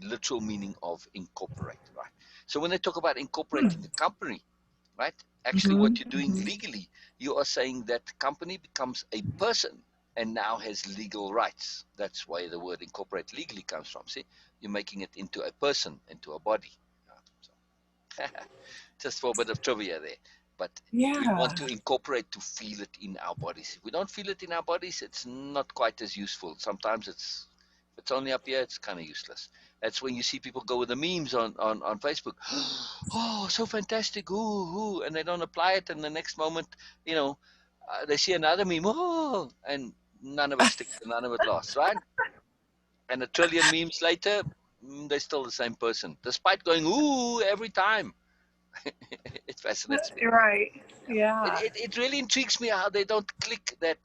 literal meaning of incorporate, right? So when they talk about Hmm. incorporating a company, right? Actually, Mhm, what you're doing mhm. legally, you are saying that company becomes a person and now has legal rights. That's why the word incorporate legally comes from. See, you're making it into a person, into a body. So, just for a bit of trivia there. But we want Yeah. to incorporate to feel it in our bodies. If we don't feel it in our bodies, it's not quite as useful. Sometimes if it's only up here, it's kind of useless. That's when you see people go with the memes on Facebook. Oh, so fantastic! Ooh, and they don't apply it, and the next moment, you know, they see another meme. Oh, and none of it sticks, and none of it lasts, right? And a trillion memes later, they're still the same person, despite going ooh every time. It fascinates me. You're right. Yeah. It, Yeah. it, it really intrigues me how they don't click that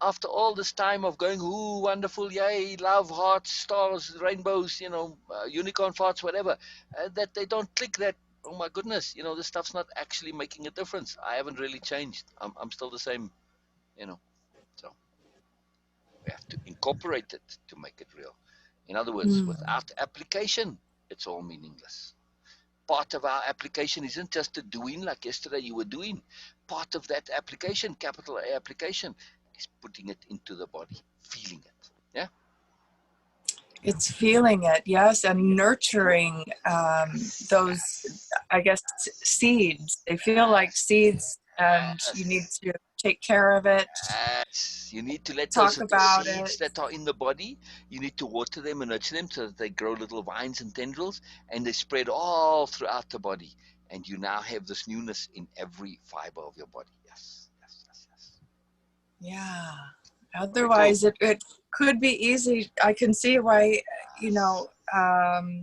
after all this time of going, ooh, wonderful, yay, love, hearts, stars, rainbows, unicorn farts, whatever, that they don't click that, oh my goodness, this stuff's not actually making a difference. I haven't really changed. I'm still the same, you know. So we have to incorporate it to make it real. In other words, Mm. without application, it's all meaningless. Part of our application isn't just a doing like yesterday you were doing. Part of that application, capital A application, is putting it into the body, feeling it. Yeah? Yeah. It's feeling it, yes, and nurturing Yes. those, Yes. I guess, seeds. They feel like Yes. seeds, and you need Yes. to take care of it, Yes. You need to let those talk little about seeds it. that are in the body, you need to water them and nurture them so that they grow little vines and tendrils and they spread all throughout the body. And you now have this newness in every fiber of your body. Yes. Yes. Yes. Yes. Yeah. Very cool. Otherwise, it could be easy. I can see why, you Yes. know, um,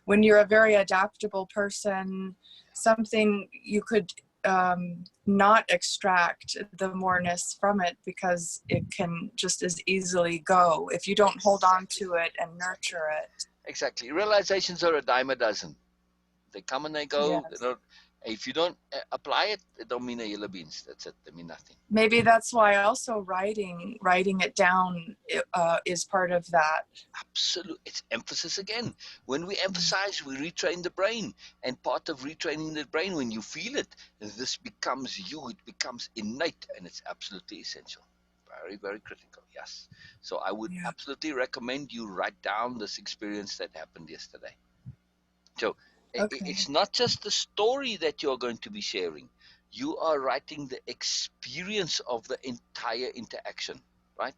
when you're a very adaptable person, something you could not extract the moreness from it because it can just as easily go if you don't hold on Exactly. to it and Exactly. nurture it. Exactly. Realizations are a dime a dozen. They come and they go. They Yes. don't. If you don't apply it, it don't mean a yellow beans. That's it. They mean nothing. Maybe that's why also writing it down is part of that. Absolute. It's emphasis again. When we emphasize, we retrain the brain, and part of retraining the brain, when you feel it, this becomes you. It becomes innate, and it's absolutely essential. Very, very critical. Yes. So I would Yeah. absolutely recommend you write down this experience that happened yesterday. So Okay. it's not just the story that you're going to be sharing. You are writing the experience of the entire interaction, right?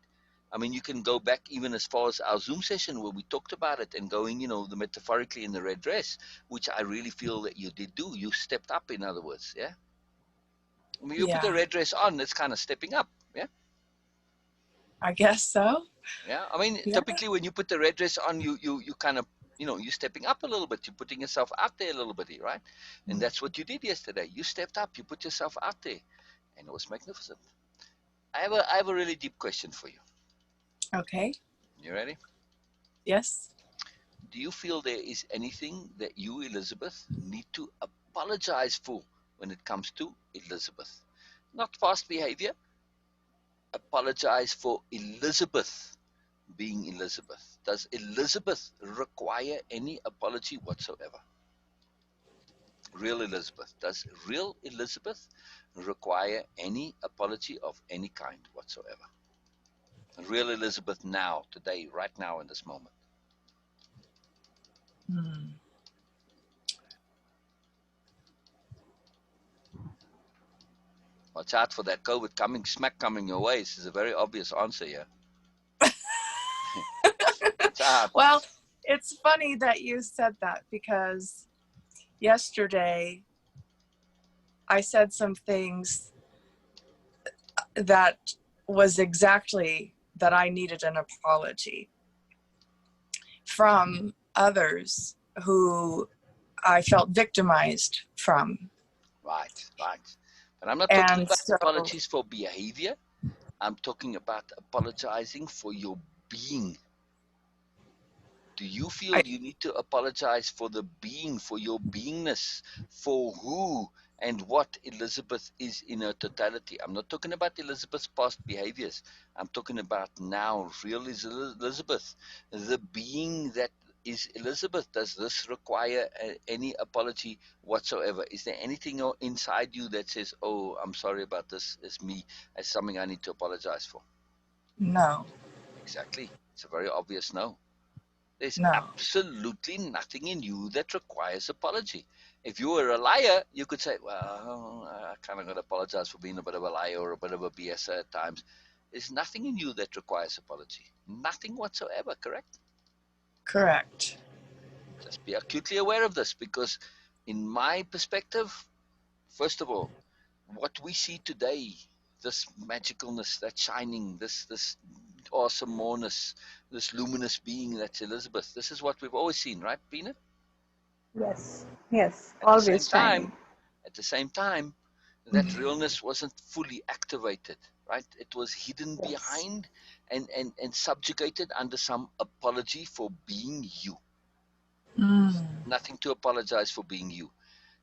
I mean, you can go back even as far as our Zoom session where we talked about it and going, the metaphorically in the red dress, which I really feel that you did do. You stepped up, in other words, yeah? When you put a Yeah, red dress on, it's kind of stepping up, yeah? I guess so. Yeah, I mean, Yeah. typically when you put the red dress on, you kind of, you're stepping up a little bit. You're putting yourself out there a little bit, right? And that's what you did yesterday. You stepped up. You put yourself out there, and it was magnificent. I have a really deep question for you. Okay. You ready? Yes. Do you feel there is anything that you, Elizabeth, need to apologize for when it comes to Elizabeth? Not past behavior. Apologize for Elizabeth being Elizabeth. Does Elizabeth require any apology whatsoever? Real Elizabeth. Does real Elizabeth require any apology of any kind whatsoever? Real Elizabeth now, today, right now, in this moment. Hmm. Watch out for that COVID coming your way. This is a very obvious answer here. Watch out. Well, it's funny that you said that because yesterday I said some things that was exactly that I needed an apology from others who I felt victimized from. Right, right. But I'm not talking And about so, apologies for behavior. I'm talking about apologizing for your being. Do you I, feel you need to apologize for the being, for your beingness, for who and what Elizabeth is in her totality? I'm not talking about Elizabeth's past behaviors. I'm talking about now, real Elizabeth, the being that is Elizabeth. Does this require any apology whatsoever? Is there anything inside you that says, "Oh, I'm sorry about this. It's me. It's something I need to apologize for"? no, Exactly. It's a very obvious no. There's no, absolutely nothing in you that requires apology. If you were a liar, you could say, "Well, I kind of got to apologize for being a bit of a liar or a bit of a BSer at times." There's nothing in you that requires apology. Nothing whatsoever, correct? correct. Just be acutely aware of this because, in my perspective, first of all, what we see today, this magicalness, that shining, this awesome moreness, this luminous being that's Elizabeth. This is what we've always seen, right, Beena? Yes, yes, At the same always time, shining. at the same time, that Mm. realness wasn't fully activated, right? It was hidden Yes, behind and subjugated under some apology for being you. Mm. Nothing to apologize for being you.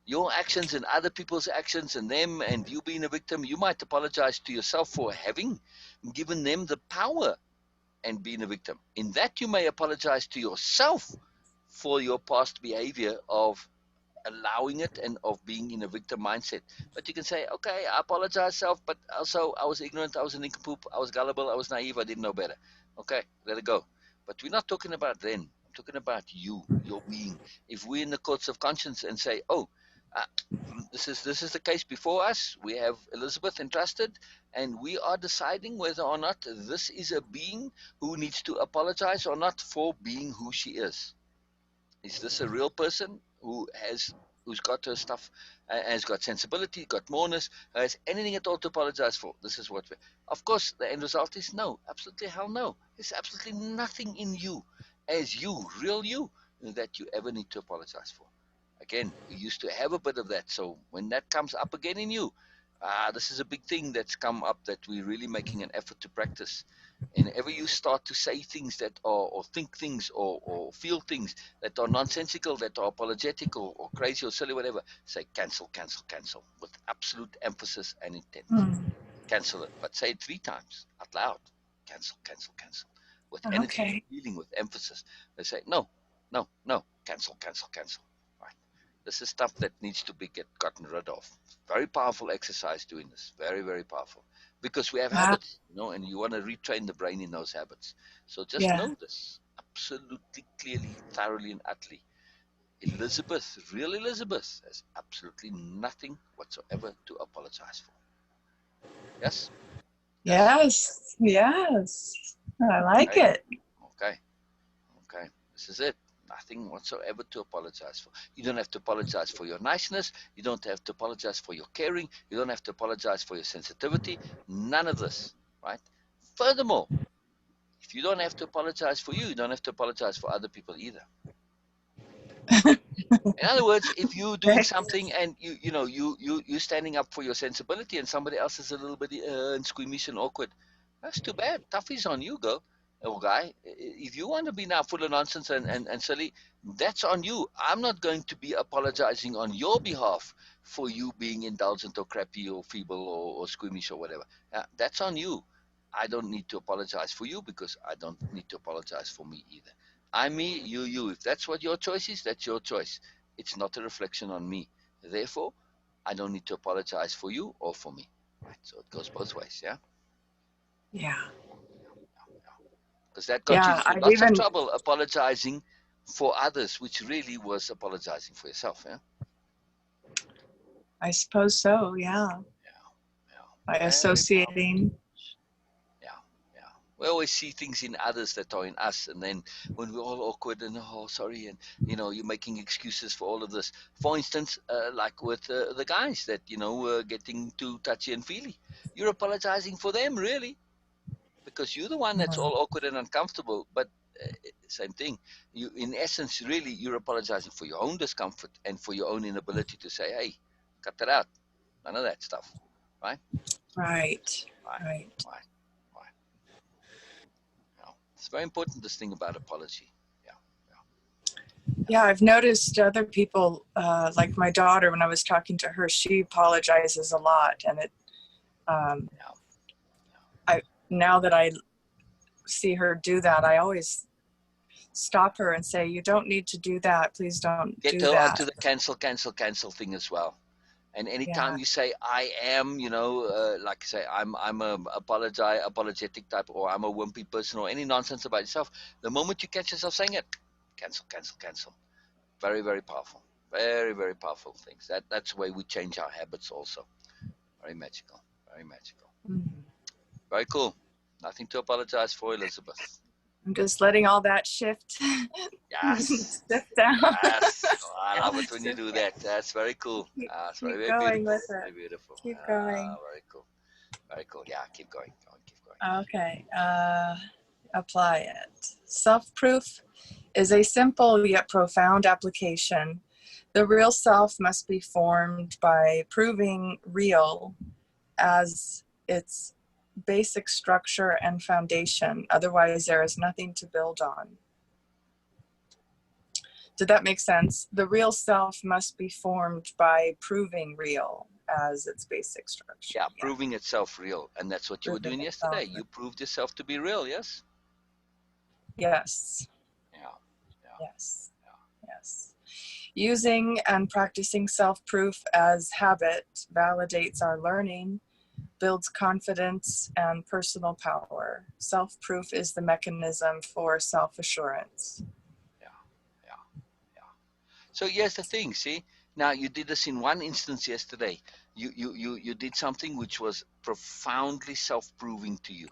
Your actions and other people's actions and them and you being a victim, you might apologize to yourself for having given them the power and being a victim. In that, you may apologize to yourself for your past behavior of allowing it and of being in a victim mindset. But you can say, okay, I apologize, self, but also I was ignorant, I was a nincompoop, I was gullible, I was naive, I didn't know better. Okay, let it go. But we're not talking about then. I'm talking about you, your being. If we're in the courts of conscience and say, oh, uh, this is the case before us. We have Elizabeth entrusted, and we are deciding whether or not this is a being who needs to apologize or not for being who she is. Is this a real person who's got her stuff, has got sensibility, got moreness, has anything at all to apologize for? This is what. Of course, the end result is no. Absolutely hell no. There's absolutely nothing in you, as you, real you, that you ever need to apologize for. Again, we used to have a bit of that. So when that comes up again in you, this is a big thing that's come up that we're really making an effort to practice. And whenever you start to say things that are, or think things, or feel things that are nonsensical, that are apologetic, or crazy, or silly, whatever, say cancel, cancel, cancel, with absolute emphasis and intent. Mm. Cancel it, but say it 3 times out loud. Cancel, cancel, cancel, with energy, with Okay. feeling, with emphasis. They say no, no, no, cancel, cancel, cancel. Right. This is stuff that needs to be gotten rid of. Very powerful exercise doing this. Very, very powerful. Because we have Wow. habits, and you want to retrain the brain in those habits. So just Yeah. know this absolutely, clearly, thoroughly, and utterly. Elizabeth, real Elizabeth, has absolutely nothing whatsoever to apologize for. Yes? Yes? Yes. Yes. I like it. Okay. Okay. This is it. Nothing whatsoever to apologize for. You don't have to apologize for your niceness. You don't have to apologize for your caring. You don't have to apologize for your sensitivity. None of this, right? Furthermore, if you don't have to apologize for you, you don't have to apologize for other people either. In other words, if you're doing Right. something and you standing up for your sensibility and somebody else is a little bit and squeamish and awkward, that's too bad. Toughy's on you, girl or guy. If you want to be now full of nonsense and silly, that's on you. I'm not going to be apologizing on your behalf for you being indulgent or crappy or feeble or squeamish or whatever. That's on you. I don't need to apologize for you because I don't need to apologize for me either. I'm me, you. If that's what your choice is, that's your choice. It's not a reflection on me. Therefore, I don't need to apologize for you or for me. Right? So it goes both ways, yeah? Yeah. Because that got you Yeah. into I've lots of even, trouble apologizing for others, which really was apologizing for yourself, yeah? I suppose so. Yeah. By Very powerful. associating. Yeah. We always see things in others that are in us, and then when we're all awkward and sorry, and you're making excuses for all of this. For instance, like with the guys that getting too touchy and feely, you're apologizing for them, really, because you're the one that's all awkward and uncomfortable. But same thing, you in essence, really, you're apologizing for your own discomfort and for your own inability to say, "Hey, cut that out." None of that stuff, right? Right. Right. Right. Right. Right. It's very important, this thing about apology. Yeah, I've noticed other people, like my daughter, when I was talking to her, she apologizes a lot. And um, now that I see her do that, I always stop her and say, you don't need to do that. Please don't Get do her that. onto the cancel thing as well. And anytime Yeah. you say I am, like I say, I'm a apologetic type, or I'm a wimpy person, or any nonsense about yourself, the moment you catch yourself saying it, cancel. Very, very powerful. Very, very powerful things. That's the way we change our habits also. Very magical. Very magical. Very cool. Nothing to apologize for, Elizabeth. I'm just letting all that shift. Yes. Shift down. Yes. Oh, I love it when you do that. That's very cool. It's very, Keep very going beautiful. with it. Very beautiful. Keep going. Very cool. Very cool. Yeah, keep going. Keep going. Okay. Apply it. Self-proof is a simple yet profound application. The real self must be formed by proving real as its basic structure and foundation. Otherwise, there is nothing to build on. Did that make sense? The real self must be formed by proving real as its basic structure. Yeah, proving itself real. And that's what you were Proving doing itself yesterday. You proved yourself to be real, yes? Yes. Yeah. Yes. Yes. Using and practicing self-proof as habit validates our learning, builds confidence and personal power. Self-proof is the mechanism for self-assurance. Yeah. So here's the thing, see? Now you did this in one instance yesterday. You did something which was profoundly self-proving to you.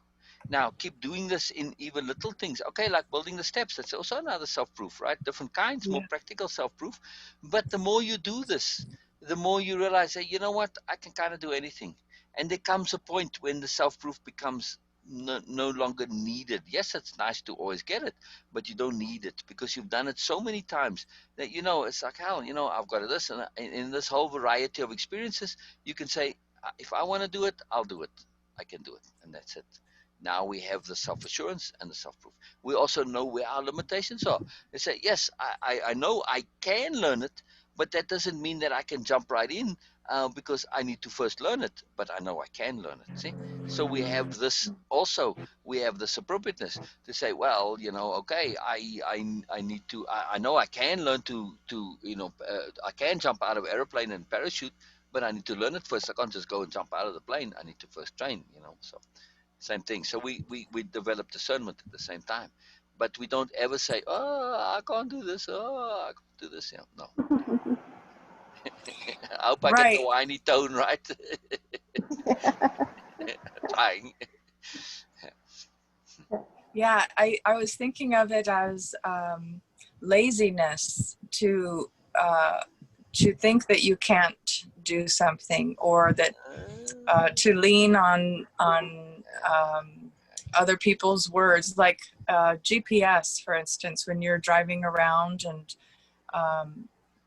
Now keep doing this in even little things. Okay, like building the steps. That's also another self-proof, right? Different kinds, more practical self-proof. But the more you do this, the more you realize, hey, you know what? I can kind of do anything. And there comes a point when the self-proof becomes no longer needed. Yes, it's nice to always get it, but you don't need it because you've done it so many times that it's like, hell, I've got this, and in this whole variety of experiences, you can say, if I want to do it, I'll do it. I can do it, and that's it. Now we have the self-assurance and the self-proof. We also know where our limitations are. They say, yes, I know I can learn it, but that doesn't mean that I can jump right in because I need to first learn it, but I know I can learn it. See? So we have this also. We have this appropriateness to say, well, okay, I need to. I know I can learn I can jump out of an airplane and parachute, but I need to learn it first. I can't just go and jump out of the plane. I need to first train. So same thing. So we develop discernment at the same time, but we don't ever say, oh, I can't do this. Oh, I can't do this. No. I hope I get the whiny tone right. Trying. Yeah, I was thinking of it as laziness to think that you can't do something, or that to lean on other people's words, like GPS, for instance, when you're driving around and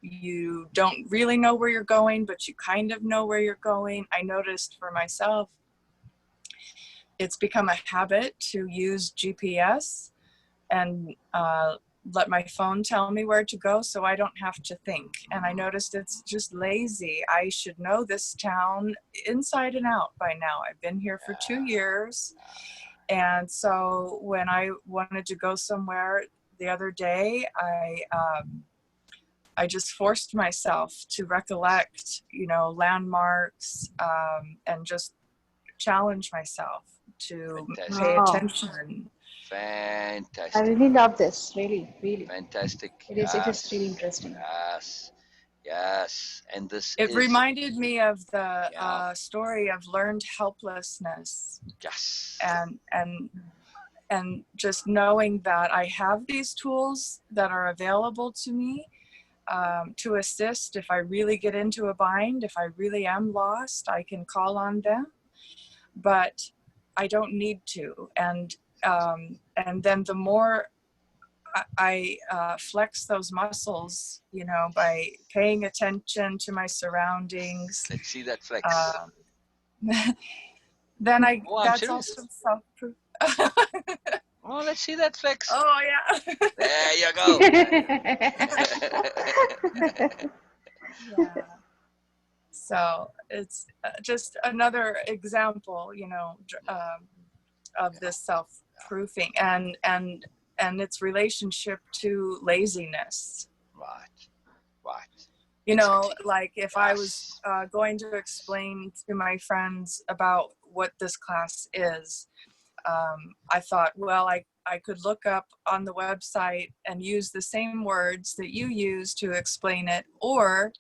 you don't really know where you're going, but you kind of know where you're going. I noticed for myself, it's become a habit to use GPS and let my phone tell me where to go, so I don't have to think. And I noticed it's just lazy. I should know this town inside and out by now. I've been here for 2 years. And so when I wanted to go somewhere the other day, I just forced myself to recollect, landmarks, and just challenge myself to Fantastic. pay Wow. attention. I Fantastic. really love this. Really, really. Fantastic. It is really Yes. interesting. Yes. Yes. And this It is, reminded me of the yeah. story of learned helplessness, Yes. and just knowing that I have these tools that are available to me to assist if I really get into a bind. If I really am lost, I can call on them, but I don't need to. And then the more I flex those muscles, by paying attention to my surroundings, Let's see that flex. um, then Oh, I'm that's serious. also self-proof. Oh, let's see that flex. Oh yeah. There you go. Yeah. So it's just another example, of this self-proofing and its relationship to laziness. Right. Right. Like if I was Yes. going to explain to my friends about what this class is, I thought, well, I could look up on the website and use the same words that you use to explain it, or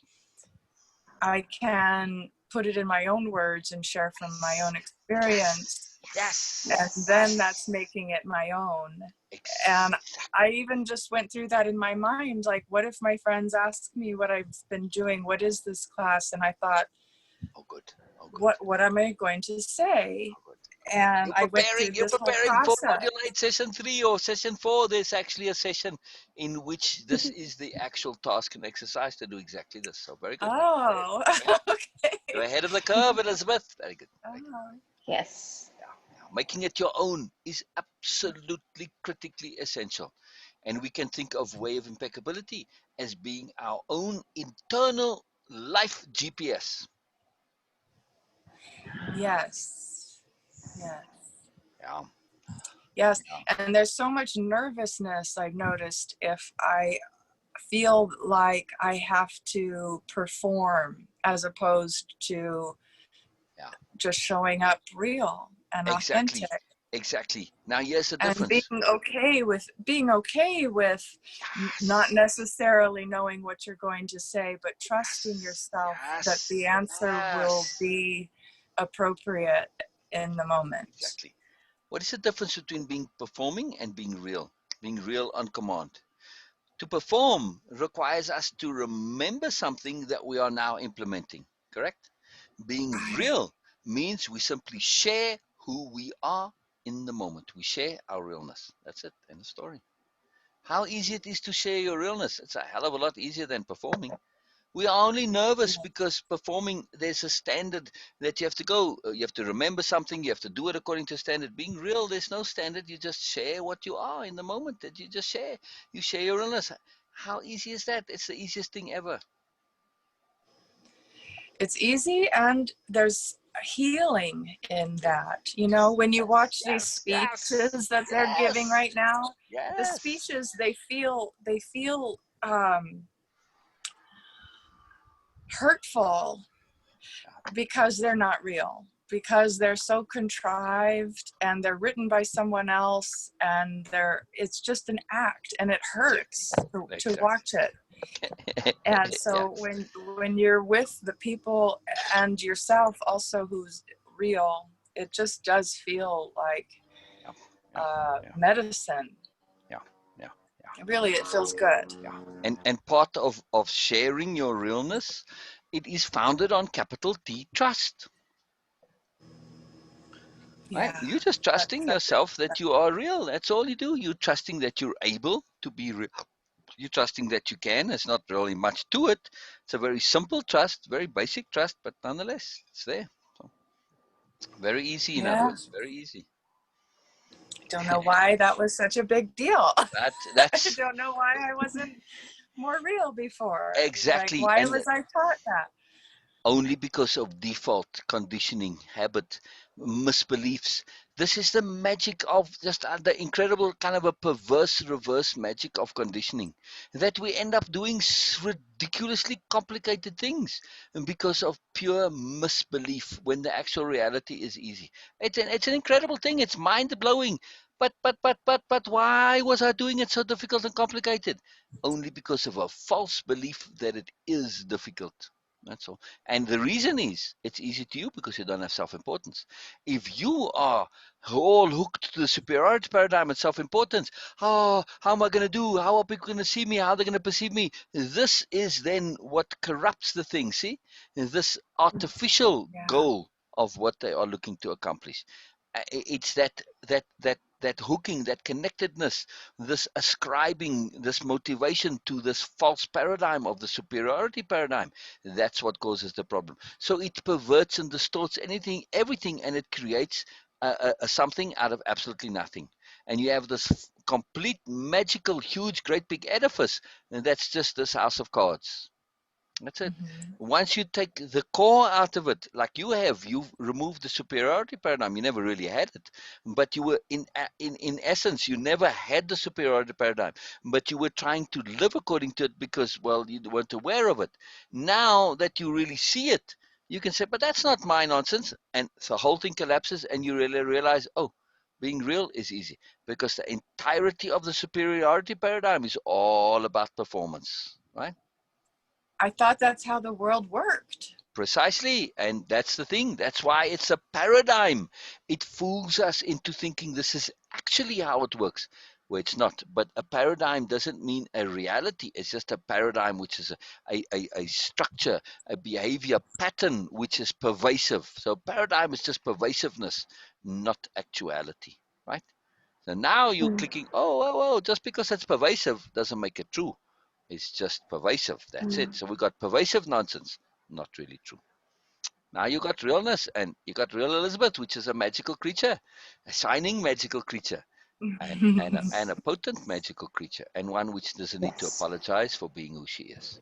I can put it in my own words and share from my own experience. Yes. And then that's making it my own. And I even just went through that in my mind. Like, what if my friends ask me what I've been doing? What is this class? And I thought, Oh, good. Oh, good. what am I going to say? Oh, good. And I went through You're this whole preparing for process. module 8 session 3 or session 4. There's actually a session in which this is the actual task and exercise to do exactly this. So very good. Oh, okay. You're ahead of the curve, Elizabeth. Very good. Very good. Oh, Yes. Making it your own is absolutely critically essential. And we can think of way of impeccability as being our own internal life GPS. yes. Yes. Yeah. Yes. Yeah. And there's so much nervousness I've noticed if I feel like I have to perform as opposed to Yeah. just showing up real and Exactly. authentic. Exactly. Now here's the And difference. being okay with not Yes. necessarily knowing what you're going to say, but trusting yourself that Yes. the answer will Yes. be appropriate in the moment. Exactly. What is the difference between being performing and being real? Being real on command. To perform requires us to remember something that we are now implementing, correct? Being Right. real means we simply share who we are in the moment. We share our realness. That's it. End of story. How easy it is to share your realness. It's a hell of a lot easier than performing. We are only nervous because performing, there's a standard that you have to go. You have to remember something. You have to do it according to a standard. Being real, there's no standard. You just share what you are in the moment that you just share. You share your illness. How easy is that? It's the easiest thing ever. It's easy, and there's healing in that. When you watch these Yes, yes, speeches that they're giving yes, right now, the yes. speeches, they feel hurtful because they're not real, because they're so contrived and they're written by someone else, and it's just an act, and it hurts to watch it. And Yeah. so when you're with the people and yourself also who's real, it just does feel like medicine. Yeah, yeah, Really, it feels good. yeah. And part of sharing your realness, it is founded on capital T trust. Right? Yeah. You're just trusting yourself that you are real. That's all you do. You're trusting that you're able to be real. You're trusting that you can. There's not really much to it. It's a very simple trust, very basic trust, but nonetheless, it's there. So, very easy, in other Yeah. words, very easy. Don't know why that was such a big deal. I That's don't know why I wasn't more real before. Like, exactly, why and was I taught that? only because of default conditioning, habit, misbeliefs. This is the magic of just the incredible kind of a perverse reverse magic of conditioning, that we end up doing ridiculously complicated things because of pure misbelief when the actual reality is easy. It's an incredible thing. It's mind blowing. But why was I doing it so difficult and complicated? Only because of a false belief that it is difficult. That's all. And the reason is it's easy to you because you don't have self importance. If you are all hooked to the superiority paradigm and self importance, oh, how am I going to do? How are people going to see me? How are they going to perceive me? This is then what corrupts the thing. See, this artificial goal of what they are looking to accomplish. It's that hooking, that connectedness, this ascribing, this motivation to this false paradigm of the superiority paradigm. That's what causes the problem. So it perverts and distorts everything, and it creates a something out of absolutely nothing. And you have this complete magical, huge, great big edifice, and that's just this house of cards. That's it. Once you take the core out of it, like you've removed the superiority paradigm. You never really had it, but you were in essence, you never had the superiority paradigm, but you were trying to live according to it because, well, you weren't aware of it. Now that you really see it, you can say, but that's not my nonsense, and the whole thing collapses, and you really realize, oh, being real is easy because the entirety of the superiority paradigm is all about performance, right? I thought that's how the world worked. Precisely, and that's the thing. That's why it's a paradigm. It fools us into thinking this is actually how it works, where it's not. But a paradigm doesn't mean a reality. It's just a paradigm, which is a structure, a behavior pattern, which is pervasive. So paradigm is just pervasiveness, not actuality, right? So now you're clicking, oh, just because it's pervasive doesn't make it true. It's just pervasive. That's it. So we got pervasive nonsense, not really true. Now you got realness, and you got real Elizabeth, which is a magical creature, a shining magical creature, and a potent magical creature, and one which doesn't need to Yes. apologize for being who she is.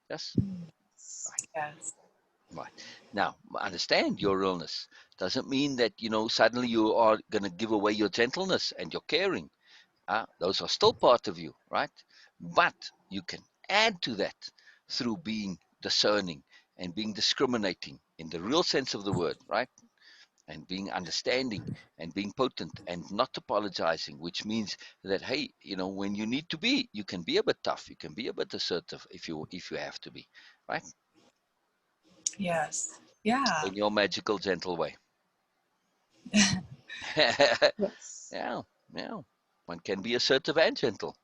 Yes? Right. Yes. Right. Now, understand your realness. Doesn't mean that, suddenly you are going to give away your gentleness and your caring. Those are still part of you, right? But you can add to that through being discerning and being discriminating in the real sense of the word, right? And being understanding and being potent and not apologizing, which means that, hey, when you need to be, you can be a bit tough, you can be a bit assertive if you have to be, right? Yes. Yeah. In your magical, gentle way. Yes. Yeah, yeah. One can be assertive and gentle.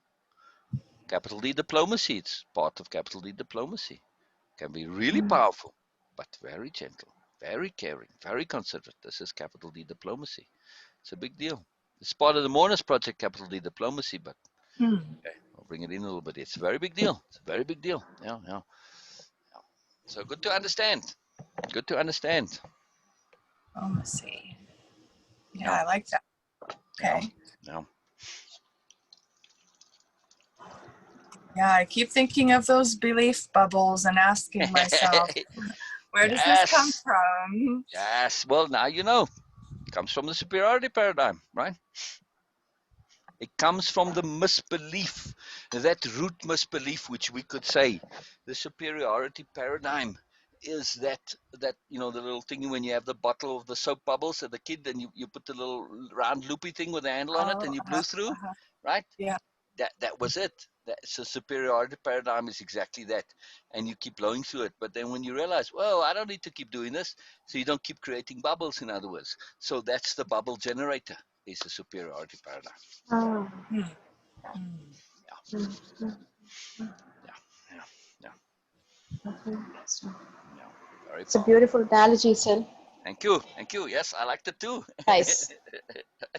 Capital D diplomacy, it's part of capital D diplomacy. Can be really powerful, but very gentle, very caring, very considerate. This is capital D diplomacy. It's a big deal. It's part of the Mourners Project, capital D diplomacy, but okay, I'll bring it in a little bit. It's a very big deal. It's a very big deal. Yeah, yeah. Yeah. So good to understand. Good to understand. Diplomacy. Yeah, Yeah, I like that. yeah, Okay. yeah. Yeah, I keep thinking of those belief bubbles and asking myself, where does this come Yes, from? yes. Well, now you know. It comes from the superiority paradigm, right? It comes from the misbelief, that root misbelief, which we could say the superiority paradigm is that the little thing when you have the bottle of the soap bubbles at the kid, and you put the little round loopy thing with the handle on it Oh, and you blew through, right? yeah. That was it. So superiority paradigm is exactly that, and you keep blowing through it. But then when you realize, well, I don't need to keep doing this, so you don't keep creating bubbles. In other words, so that's the bubble generator. is a superiority paradigm. Ah. Hmm. Yeah, Mm, mm, yeah, yeah, yeah, Interesting. yeah. Very It's a powerful. beautiful analogy, Sil. Thank you, thank you. Yes, I liked it too. Nice.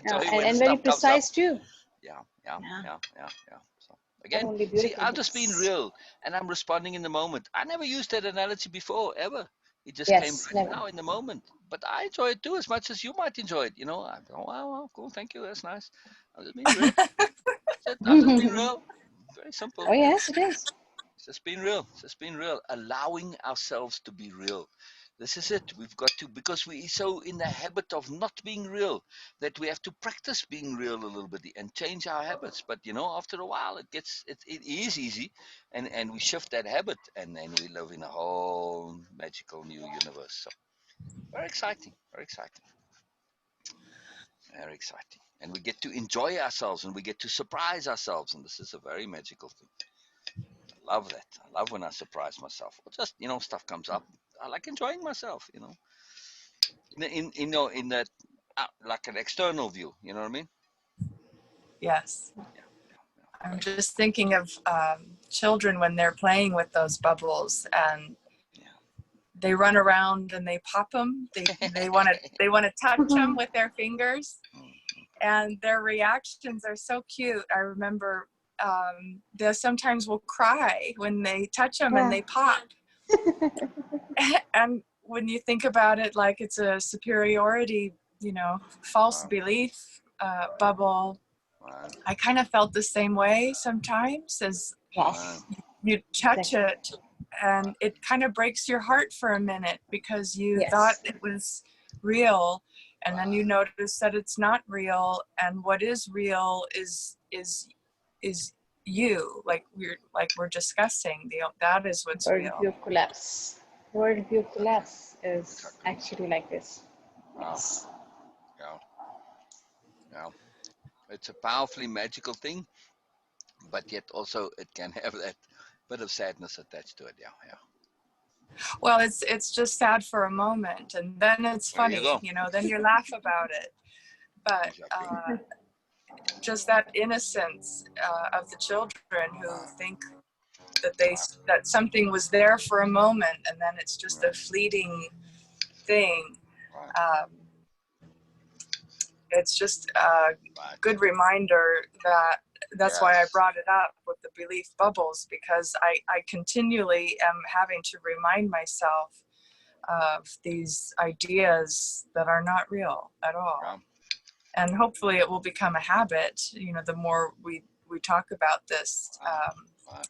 Enjoy And, when the and very stuff comes up. precise too. Yeah, yeah, Yeah. yeah, yeah, yeah. So Not again, only see, beautiful, I'm but just being real and I'm responding in the moment. I never used that analogy before, ever. It just came yes, right never. now in the moment. But I enjoy it too as much as you might enjoy it. You know, I go, wow, wow, cool, thank you, that's nice. I'm just being real. That's it. I'm just being real. Very simple. Oh yes, it is. It's just being real. It's just being real. Allowing ourselves to be real. This is it. We've got to, because we're so in the habit of not being real, that we have to practice being real a little bit and change our habits. But you know, after a while, it is easy, and we shift that habit, and then we live in a whole magical new universe. So very exciting. Very exciting. Very exciting. And we get to enjoy ourselves, and we get to surprise ourselves, and this is a very magical thing. Love that. I love when I surprise myself. Or just stuff comes up. I like enjoying myself. In that like an external view. You know what I mean? Yes. Yeah, yeah, yeah. I'm Very cool. just thinking of children when they're playing with those bubbles and Yeah. they run around and they pop them. They want to touch them with their fingers, and their reactions are so cute. I remember they sometimes will cry when they touch them and Yeah. they pop. And when you think about it, like it's a superiority, false Wow. belief bubble. Wow. I kind of felt the same way sometimes as Wow. Yes. you touch Exactly. it and it kind of breaks your heart for a minute because you thought Yes. it was real, and then Wow. you notice that it's not real, and what is real is you, like we're discussing. That is what's real. Worldview collapse. Worldview Exactly. collapse is Exactly. actually like this. Wow. Yes. Yeah. Yeah. It's a powerfully magical thing, but yet also it can have that bit of sadness attached to it. Yeah. Yeah. Well, it's just sad for a moment, and then it's There you funny, go. then you laugh about it. But Exactly. just that innocence of the children who Wow. think that something was there for a moment, and then it's just Wow. a fleeting thing. Wow. Um, it's just a Right. good reminder that's why I Yes. brought it up with the belief bubbles, because I continually am having to remind myself of these ideas that are not real at Yeah. all. And hopefully it will become a habit, the more we talk about this, Right. Right.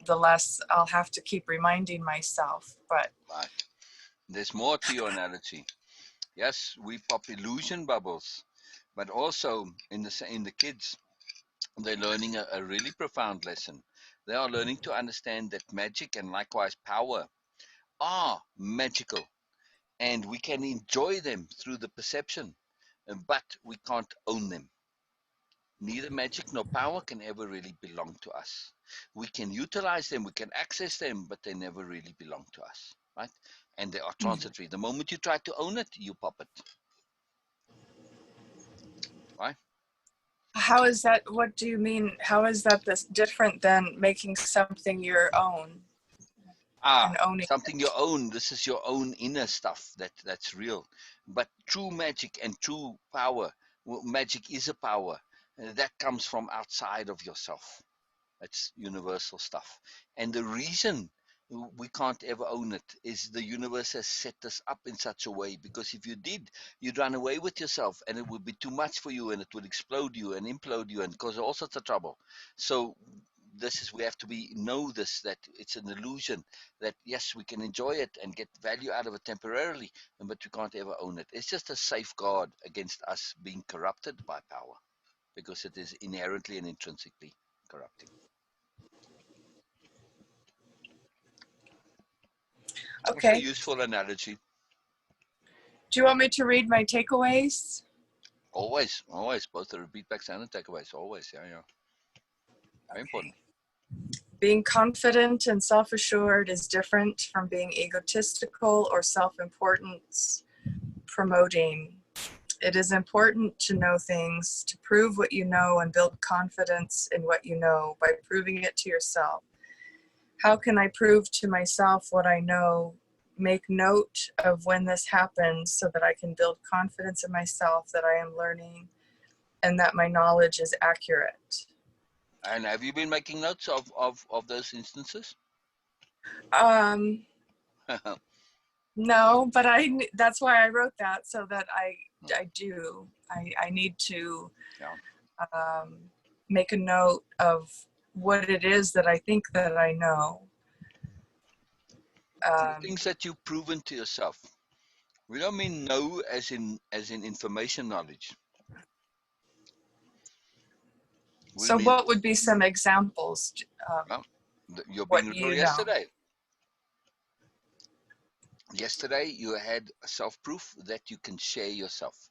the less I'll have to keep reminding myself. But Right. There's more to your analogy. Yes, we pop illusion bubbles, but also in the kids, they're learning a really profound lesson. They are learning to understand that magic and likewise power are magical, and we can enjoy them through the perception, but we can't own them. Neither magic nor power can ever really belong to us. We can utilize them, we can access them, but they never really belong to us, right? And they are transitory. The moment you try to own it, you pop it, right? how is that? What do you mean? How is that this different than making something your own and owning Something it? your own. This is your own inner stuff that's real. But true magic and true power, well, magic is a power that comes from outside of yourself. It's universal stuff. And the reason we can't ever own it is the universe has set us up in such a way, because if you did, you'd run away with yourself and it would be too much for you and it would explode you and implode you and cause all sorts of trouble. So this is, we have to know this, that it's an illusion, that yes, we can enjoy it and get value out of it temporarily, but we can't ever own it. It's just a safeguard against us being corrupted by power, because it is inherently and intrinsically corrupting. That's a Okay. useful analogy. Do you want me to read my takeaways? Always, always, both the repeat backs and the takeaways. Always, yeah, yeah. Very important. Okay. Being confident and self-assured is different from being egotistical or self-importance promoting. It is important to know things, to prove what you know and build confidence in what you know by proving it to yourself. How can I prove to myself what I know? Make note of when this happens so that I can build confidence in myself that I am learning and that my knowledge is accurate. And have you been making notes of those instances? No, but that's why I wrote that, so that I do. I need to make a note of what it is that I think that I know. The things that you've proven to yourself. We don't mean know as in information knowledge. So what would be some examples of you're what being real you know? yesterday. Yesterday, you had self-proof that you can share yourself.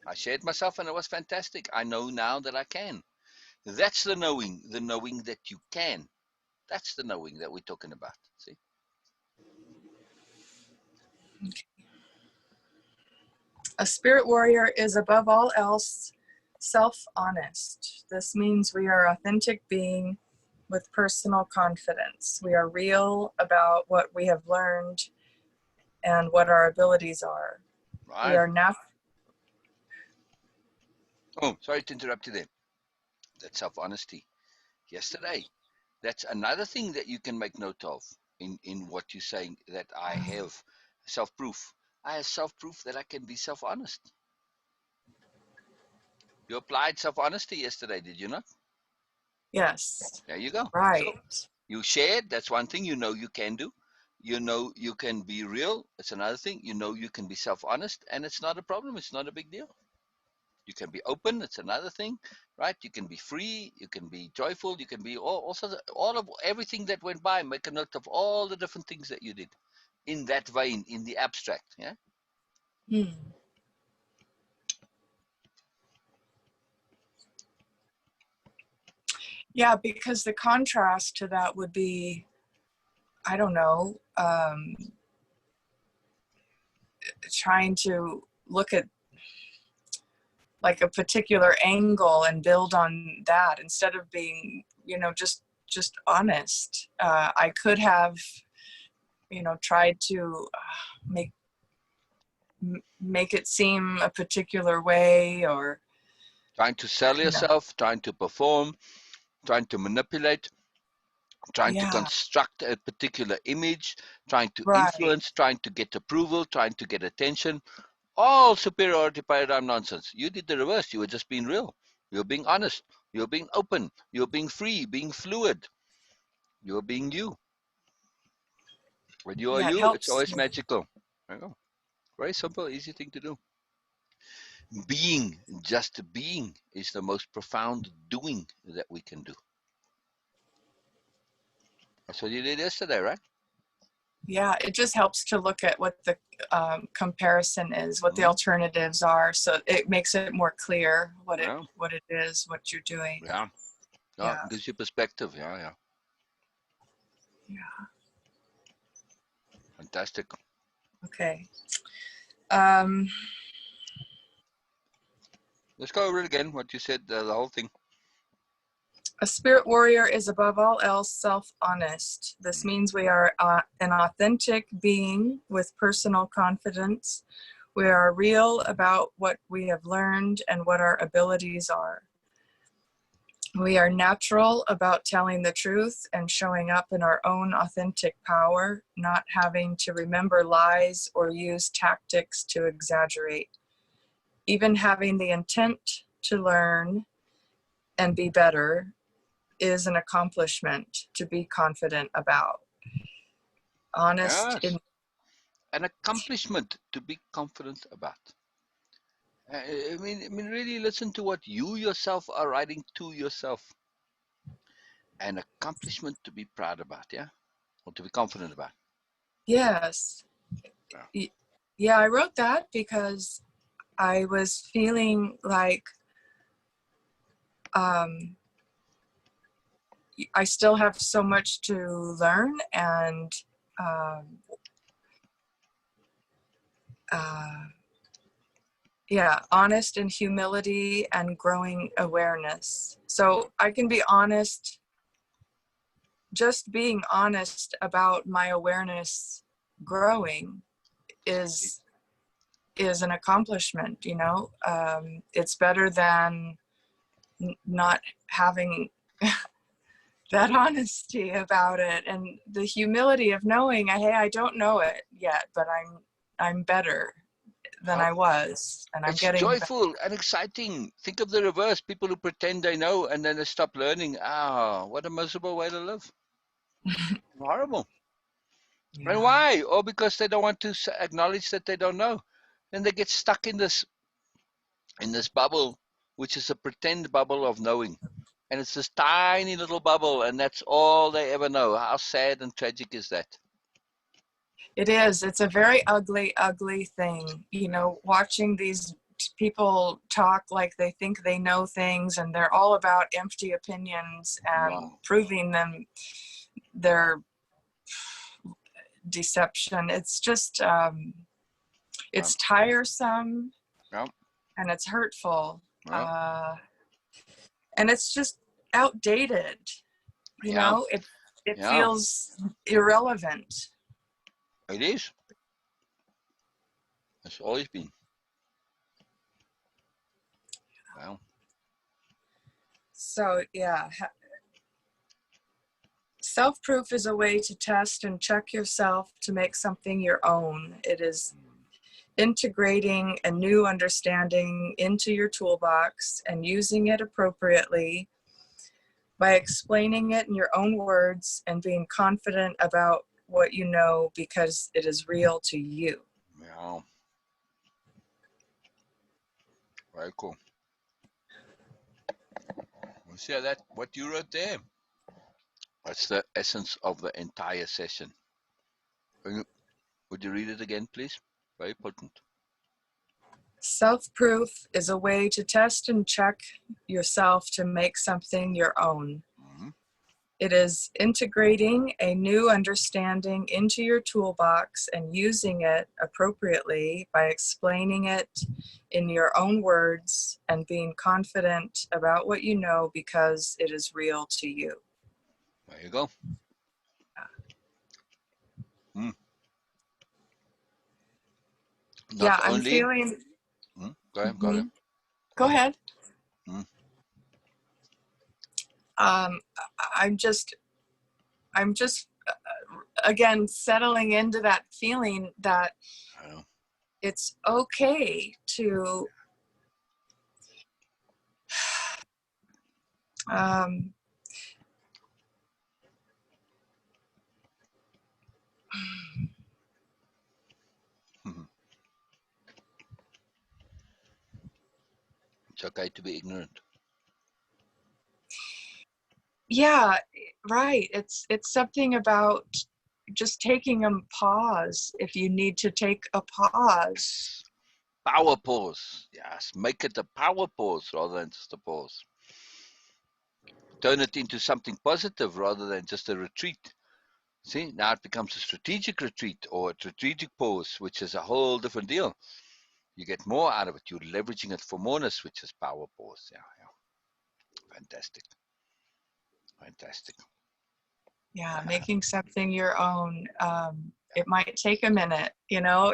I shared myself and it was fantastic. I know now that I can. That's the knowing that you can. That's the knowing that we're talking about. See? A spirit warrior is above all else self-honest. This means we are authentic being with personal confidence. We are real about what we have learned and what our abilities are. Right. We are not. Oh, sorry to interrupt you there. That's self-honesty. Yesterday, that's another thing that you can make note of in what you're saying, that I have self-proof. I have self-proof that I can be self-honest. You applied self-honesty yesterday, did you not? Yes. There you go. Right. So you shared. That's one thing you know you can do. You know you can be real. It's another thing. You know you can be self-honest, and it's not a problem. It's not a big deal. You can be open. It's another thing, right? You can be free. You can be joyful. You can be all of everything that went by. Make a note of all the different things that you did in that vein, in the abstract. Yeah. Yeah, because the contrast to that would be, I don't know, trying to look at like a particular angle and build on that instead of being, just honest. I could have, tried to make it seem a particular way, or trying to sell yourself, trying to perform, trying to manipulate, trying to construct a particular image, trying to influence, trying to get approval, trying to get attention. All superiority paradigm nonsense. You did the reverse. You were just being real. You were being honest. You were being open. You were being free, being fluid. You were being you. When you are you, it's always magical. There you go. Very simple, easy thing to do. Being, just being, is the most profound doing that we can do. That's what you did yesterday, right? Yeah, it just helps to look at what the comparison is, what the alternatives are, so it makes it more clear what it is, what you're doing. Yeah. It gives you perspective. Yeah. Fantastic. Okay. Let's go over it again, what you said, the whole thing. A spirit warrior is above all else self-honest. This means we are an authentic being with personal confidence. We are real about what we have learned and what our abilities are. We are natural about telling the truth and showing up in our own authentic power, not having to remember lies or use tactics to exaggerate. Even having the intent to learn and be better is an accomplishment to be confident about. Honest. Yes. An accomplishment to be confident about. I mean, really listen to what you yourself are writing to yourself. An accomplishment to be proud about, yeah? Or to be confident about. Yes. Yeah, I wrote that because I was feeling like I still have so much to learn, and Yeah, honest and humility and growing awareness. So I can be honest, just being honest about my awareness growing is an accomplishment, you know. It's better than not having that honesty about it, and the humility of knowing, hey, I don't know it yet, but I'm better than I was, and I'm It's getting better. joyful and exciting. Think of the reverse: people who pretend they know and then they stop learning. Ah, what a miserable way to live. Horrible. And Yeah. why? Or because they don't want to acknowledge that they don't know. Then they get stuck in this bubble, which is a pretend bubble of knowing. And it's this tiny little bubble, and that's all they ever know. How sad and tragic is that? It is. It's a very ugly, ugly thing. You know, watching these people talk like they think they know things, and they're all about empty opinions and Wow. proving them their deception. It's just, it's tiresome, Yeah. and it's hurtful. Yeah. And it's just outdated. You Yeah. know, it Yeah. feels irrelevant. It is. It's always been. Well. So yeah, self-proof is a way to test and check yourself to make something your own. It is integrating a new understanding into your toolbox and using it appropriately by explaining it in your own words and being confident about what you know because it is real to you. Yeah. Very cool. You see that? What you wrote there? That's the essence of the entire session. Would you read it again, please? Very important. Self-proof is a way to test and check yourself to make something your own. Mm-hmm. It is integrating a new understanding into your toolbox and using it appropriately by explaining it in your own words and being confident about what you know because it is real to you. There you go. Mm. Not Yeah, I'm only. feeling. Go ahead. Go ahead. Mhm. Go ahead. Mm. Um, I'm just, again, settling into that feeling that I know. it's okay to um, It's okay to be ignorant. yeah, right. It's something about just taking a pause if you need to take a pause. Power pause. Yes, make it a power pause rather than just a pause. Turn it into something positive rather than just a retreat. See, now it becomes a strategic retreat or a strategic pause, which is a whole different deal. You get more out of it. You're leveraging it for moreness, which is power pause. Yeah, yeah. Fantastic. Fantastic. Yeah, making something your own. It might take a minute, you know.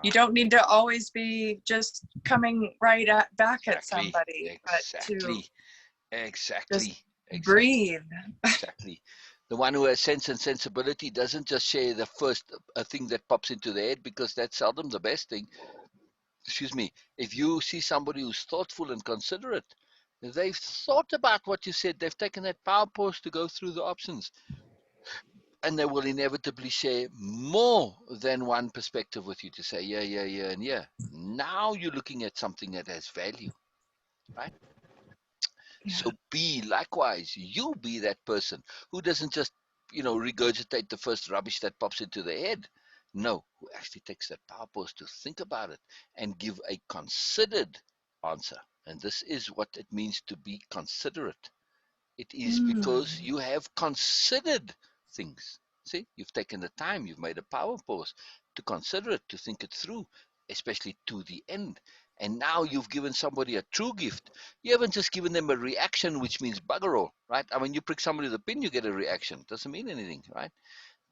You don't need to always be just coming right back at somebody, but to just Exactly. breathe. Exactly. The one who has sense and sensibility doesn't just share the first thing that pops into their head, because that's seldom the best thing. Excuse me. If you see somebody who's thoughtful and considerate, they've thought about what you said. They've taken that power pause to go through the options, and they will inevitably share more than one perspective with you to say, yeah, yeah, yeah, and yeah. Now you're looking at something that has value, right? Yeah. So be likewise, you be that person who doesn't just, regurgitate the first rubbish that pops into their head. No, who actually takes that power pause to think about it and give a considered answer. And this is what it means to be considerate. It is because Mm. you have considered things. See, you've taken the time, you've made a power pause to consider it, to think it through. especially to the end. And now you've given somebody a true gift. You haven't just given them a reaction, which means bugger all, right? I mean, you prick somebody with a pin, you get a reaction. Doesn't mean anything, right?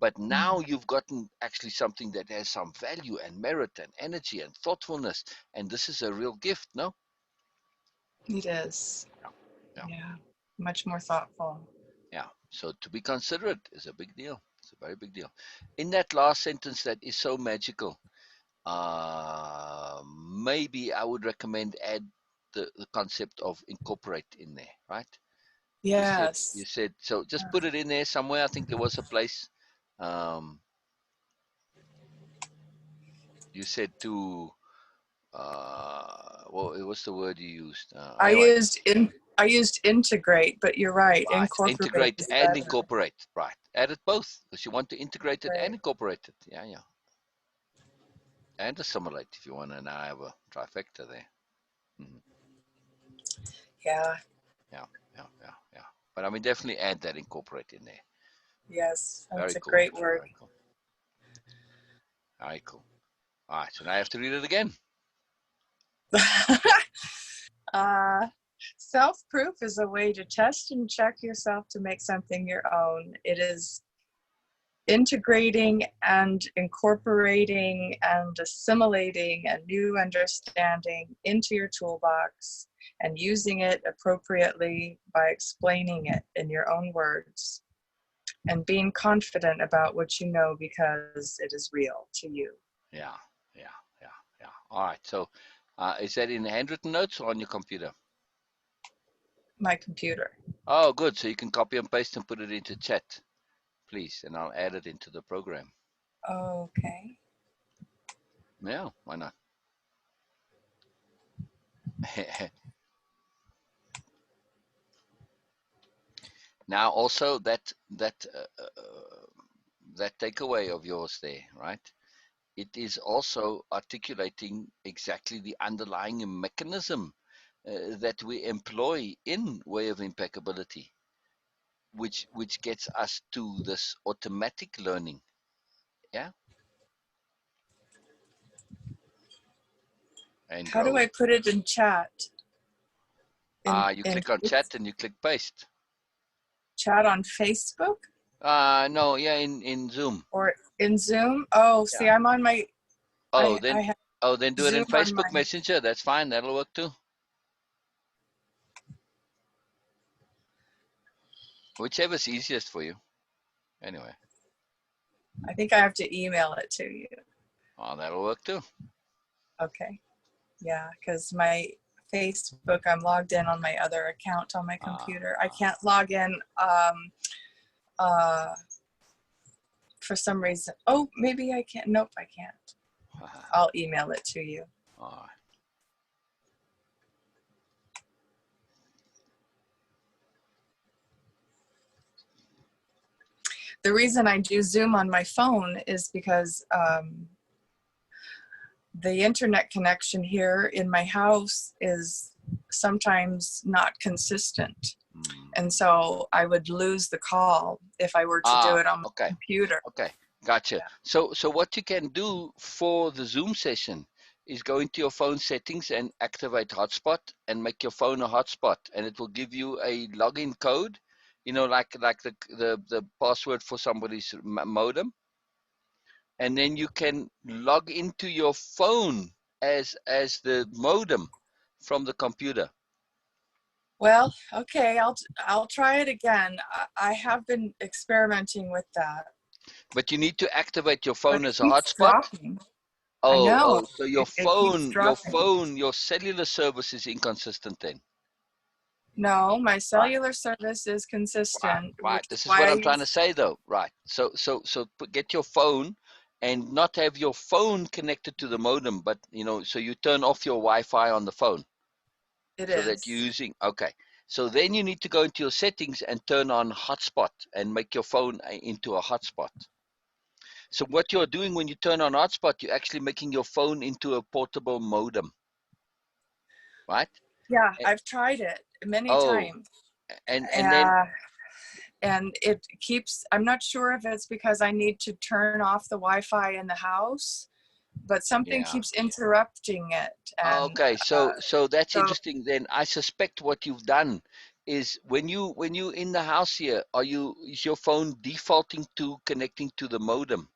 But now you've gotten actually something that has some value and merit and energy and thoughtfulness. And this is a real gift, no? It is. Yeah. Yeah. Much more thoughtful. Yeah. So to be considerate is a big deal. It's a very big deal. In that last sentence that is so magical, maybe I would recommend add the concept of incorporate in there, right? Yes. You said so. Just put it in there somewhere. I think there was a place. Um, you said to. Well, what's the word you used? Anyway, I used integrate, but you're right. right. Incorporate Integrate is and better. incorporate. Right. Add it both because you want to integrate it Right. and incorporate it. Yeah, yeah. And assimilate if you want to now have a trifecta there. Mm-hmm. Yeah. Yeah, yeah, yeah, yeah. But I mean, definitely add that incorporate in there. Yes. That's Very a cool. great word. Very cool. Very cool. All right, so now I have to read it again. Self-proof is a way to test and check yourself to make something your own. It is integrating and incorporating and assimilating a new understanding into your toolbox and using it appropriately by explaining it in your own words and being confident about what you know because it is real to you. Yeah, yeah, yeah, yeah. All right, so is that in handwritten notes or on your computer? My computer. Oh, good. So you can copy and paste and put it into chat, please, and I'll add it into the program. Okay. Yeah, why not? Now, also that takeaway of yours there, right? It is also articulating exactly the underlying mechanism that we employ in way of impeccability, which gets us to this automatic learning. Yeah, and How do I growing. put it in chat? You click on chat and you click paste. Chat on Facebook? No, yeah, in Zoom. Or in Zoom? Oh, see, Yeah. I'm on my, Oh, I have then do it in Zoom on Facebook my, Messenger. That's fine. That'll work too. Whichever's easiest for you. Anyway. I think I have to email it to you. Oh, that'll work too. Okay. Yeah, because my Facebook, I'm logged in on my other account on my computer. I can't log in for some reason. Oh, maybe I can't. Nope, I can't. I'll email it to you. All right. The reason I do Zoom on my phone is because the internet connection here in my house is sometimes not consistent. And so I would lose the call if I were to do it on my computer. Okay, gotcha. Yeah. So what you can do for the Zoom session is go into your phone settings and activate hotspot and make your phone a hotspot, and it will give you a login code, like the password for somebody's modem, and then you can log into your phone as the modem from the computer. Well, okay, I'll try it again. I have been experimenting with that. But you need to activate your But phone it as a keeps hotspot. dropping. I know. So your It keeps dropping. your cellular service is inconsistent then. No, my Right. cellular service is consistent. Right. Which This is why what I I'm trying to use, say though. Right. So get your phone and not have your phone connected to the modem, but so you turn off your Wi-Fi on the phone. it So that you're is. using, okay. So then you need to go into your settings and turn on hotspot and make your phone into a hotspot. So what you're doing when you turn on hotspot, you're actually making your phone into a portable modem, right? Yeah, I've tried it many Oh, times. and then And it keeps, I'm not sure if it's because I need to turn off the Wi-Fi in the house but something Yeah. keeps interrupting it. And Okay, so that's so interesting. Then I suspect what you've done is when you in the house here, is your phone defaulting to connecting to the modem?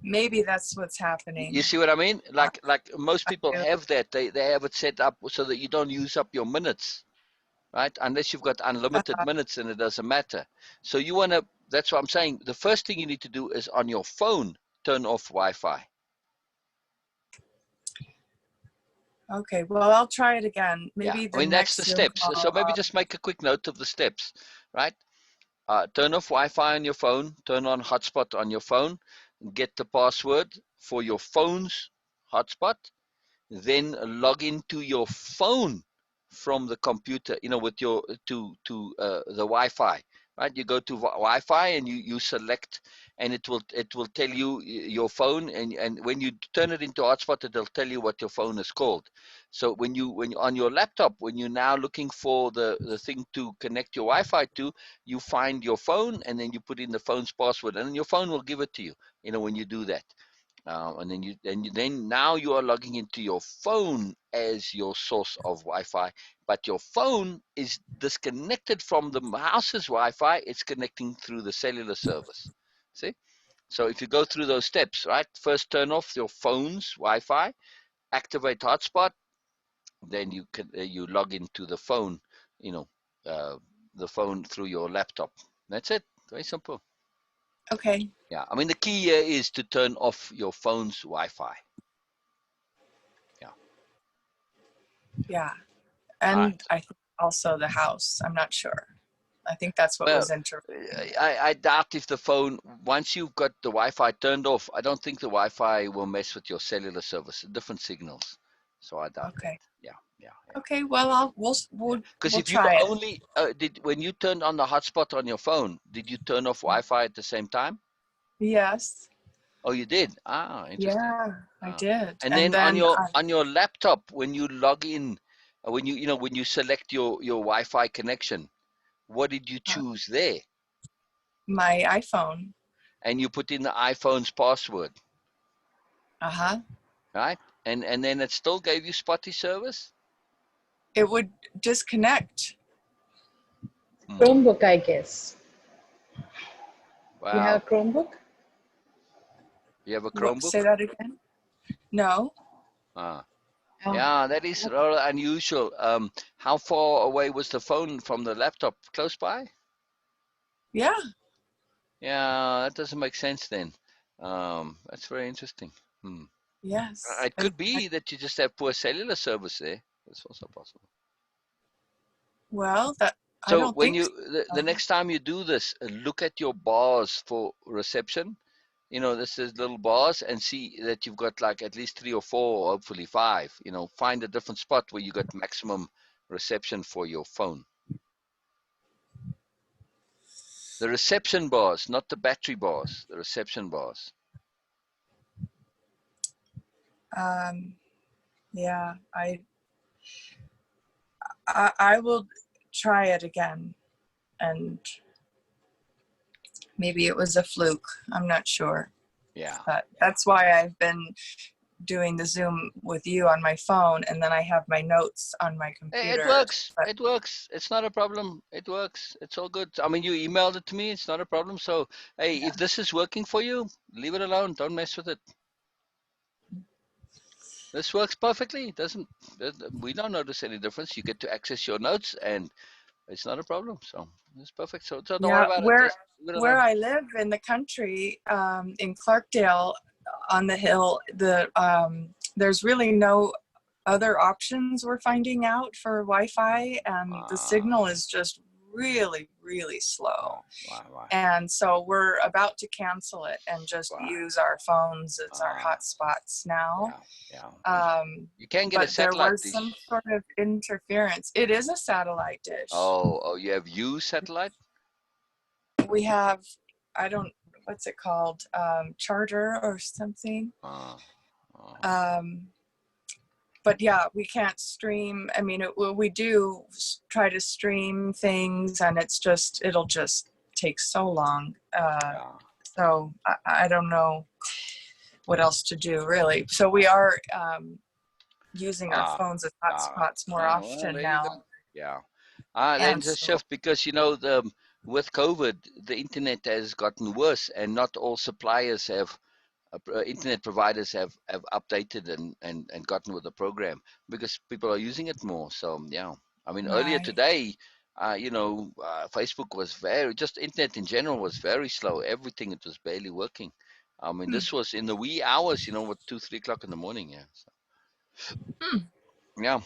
maybe that's what's You happening. see what I mean? I Like most I people do. have that. They have it set up so that you don't use up your minutes, right? Unless you've got unlimited minutes, and it doesn't matter. So you want to. That's what I'm saying. The first thing you need to do is on your phone turn off Wi-Fi. Okay, well, I'll try it again. Yeah, Maybe I the mean that's the next Zoom steps. So call. maybe just make a quick note of the steps, right? Turn off Wi-Fi on your phone, turn on hotspot on your phone, get the password for your phone's hotspot, then log into your phone from the computer, with your to the Wi-Fi, right? You go to Wi-Fi and you select, and it will tell you your phone, and when you turn it into hotspot, it'll tell you what your phone is called. So when on your laptop, when you're now looking for the thing to connect your Wi-Fi to, you find your phone, and then you put in the phone's password, and then your phone will give it to you. When you do that. And then now you are logging into your phone as your source of Wi-Fi, but your phone is disconnected from the house's Wi-Fi. It's connecting through the cellular service. See? So if you go through those steps, right? First, turn off your phone's Wi-Fi, activate hotspot, then you log into the phone, you know, uh, the phone through your laptop. That's it. Very simple. Okay, Yeah, I mean the key here is to turn off your phone's Wi-Fi. Yeah. yeah. All right. And I think also the house. I'm not sure. I think that's what Well, was interrupting it. I doubt if the phone, once you've got the Wi-Fi turned off, I don't think the Wi-Fi will mess with your cellular service. Different signals, so I doubt that. Okay. Yeah, yeah, yeah, Okay, well, we'll yeah. we'll Because we'll if you try it. only did when you turned on the hotspot on your phone, did you turn off Wi-Fi at the same time? Yes. Oh, you did. Ah, interesting. Yeah, I Ah. did. And And then on then your laptop, when you log in, when you select your Wi-Fi connection, what did you choose there? my iPhone. And you put in the iPhone's password, Uh-huh. right? And then it still gave you spotty service. It would disconnect. Chromebook, I guess. You have Wow. a Chromebook? You have a What, say Chromebook? that again? No. Ah. Oh, Yeah, that is rather unusual. How far away was the phone from the laptop? Close by? Yeah. Yeah, that doesn't make sense then. That's very interesting. Hmm. Yes. It could be that you just have poor cellular service there. That's also possible. Well, that I So don't when think you the so. next time you do this, look at your bars for reception. This is little bars, and see that you've got like at least 3 or 4, or hopefully 5. Find a different spot where you got maximum reception for your phone. The reception bars, not the battery bars. The reception bars. Yeah, I will try it again, and maybe it was a fluke. I'm not sure, Yeah. but that's why I've been doing the Zoom with you on my phone, and then I have my notes on my Hey, it computer. works. But It works. It's not a problem. It works. It's all good. I mean, you emailed it to me. It's not a problem. So, hey, yeah, if this is working for you, leave it alone. Don't mess with it. This works perfectly. Doesn't We don't notice any difference. You get to access your notes, and it's not a problem. So it's perfect. So don't worry yeah. about it. Where Just leave it where alone. I live in the country, in Clarkdale, on the hill, there's really no other options we're finding out for Wi-Fi, and the Ah, signal is just really, really slow. why? And so we're about to cancel it and just Why? use our phones as our Ah, hotspots now. yeah, yeah. Um, You can get a but there satellite was some dish. sort of interference. It is a satellite dish. Oh, you have U satellite? We have, I don't, what's it called? Charter or something. Uh, uh, Um, but yeah, we can't stream. I mean, we do try to stream things, and it'll just take so long. yeah. So I don't know. what else to do, really. So we are using our Ah, phones as hotspots more well, often there you go. now. Yeah. And There's a so, shift because with COVID, the internet has gotten worse, and not all suppliers have internet providers have updated and gotten with the program because people are using it more. So yeah, I mean earlier right. today, Facebook was just internet in general was very slow. Everything it was barely working. I mean Hmm. this was in the wee hours, what 2, 3 o'clock in the morning. Yeah, so, Hmm. yeah.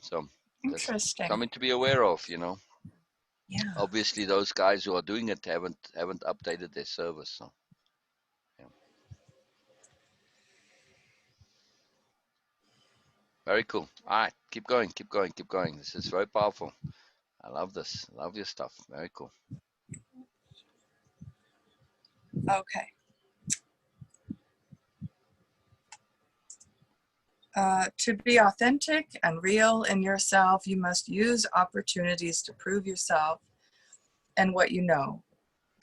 So that's Interesting. something to be aware of. Yeah. Obviously those guys who are doing it haven't updated their service. So yeah, very cool. All right, keep going, keep going, keep going. This is very powerful. I love this. Love your stuff. Very cool. Okay. To be authentic and real in yourself, you must use opportunities to prove yourself and what you know.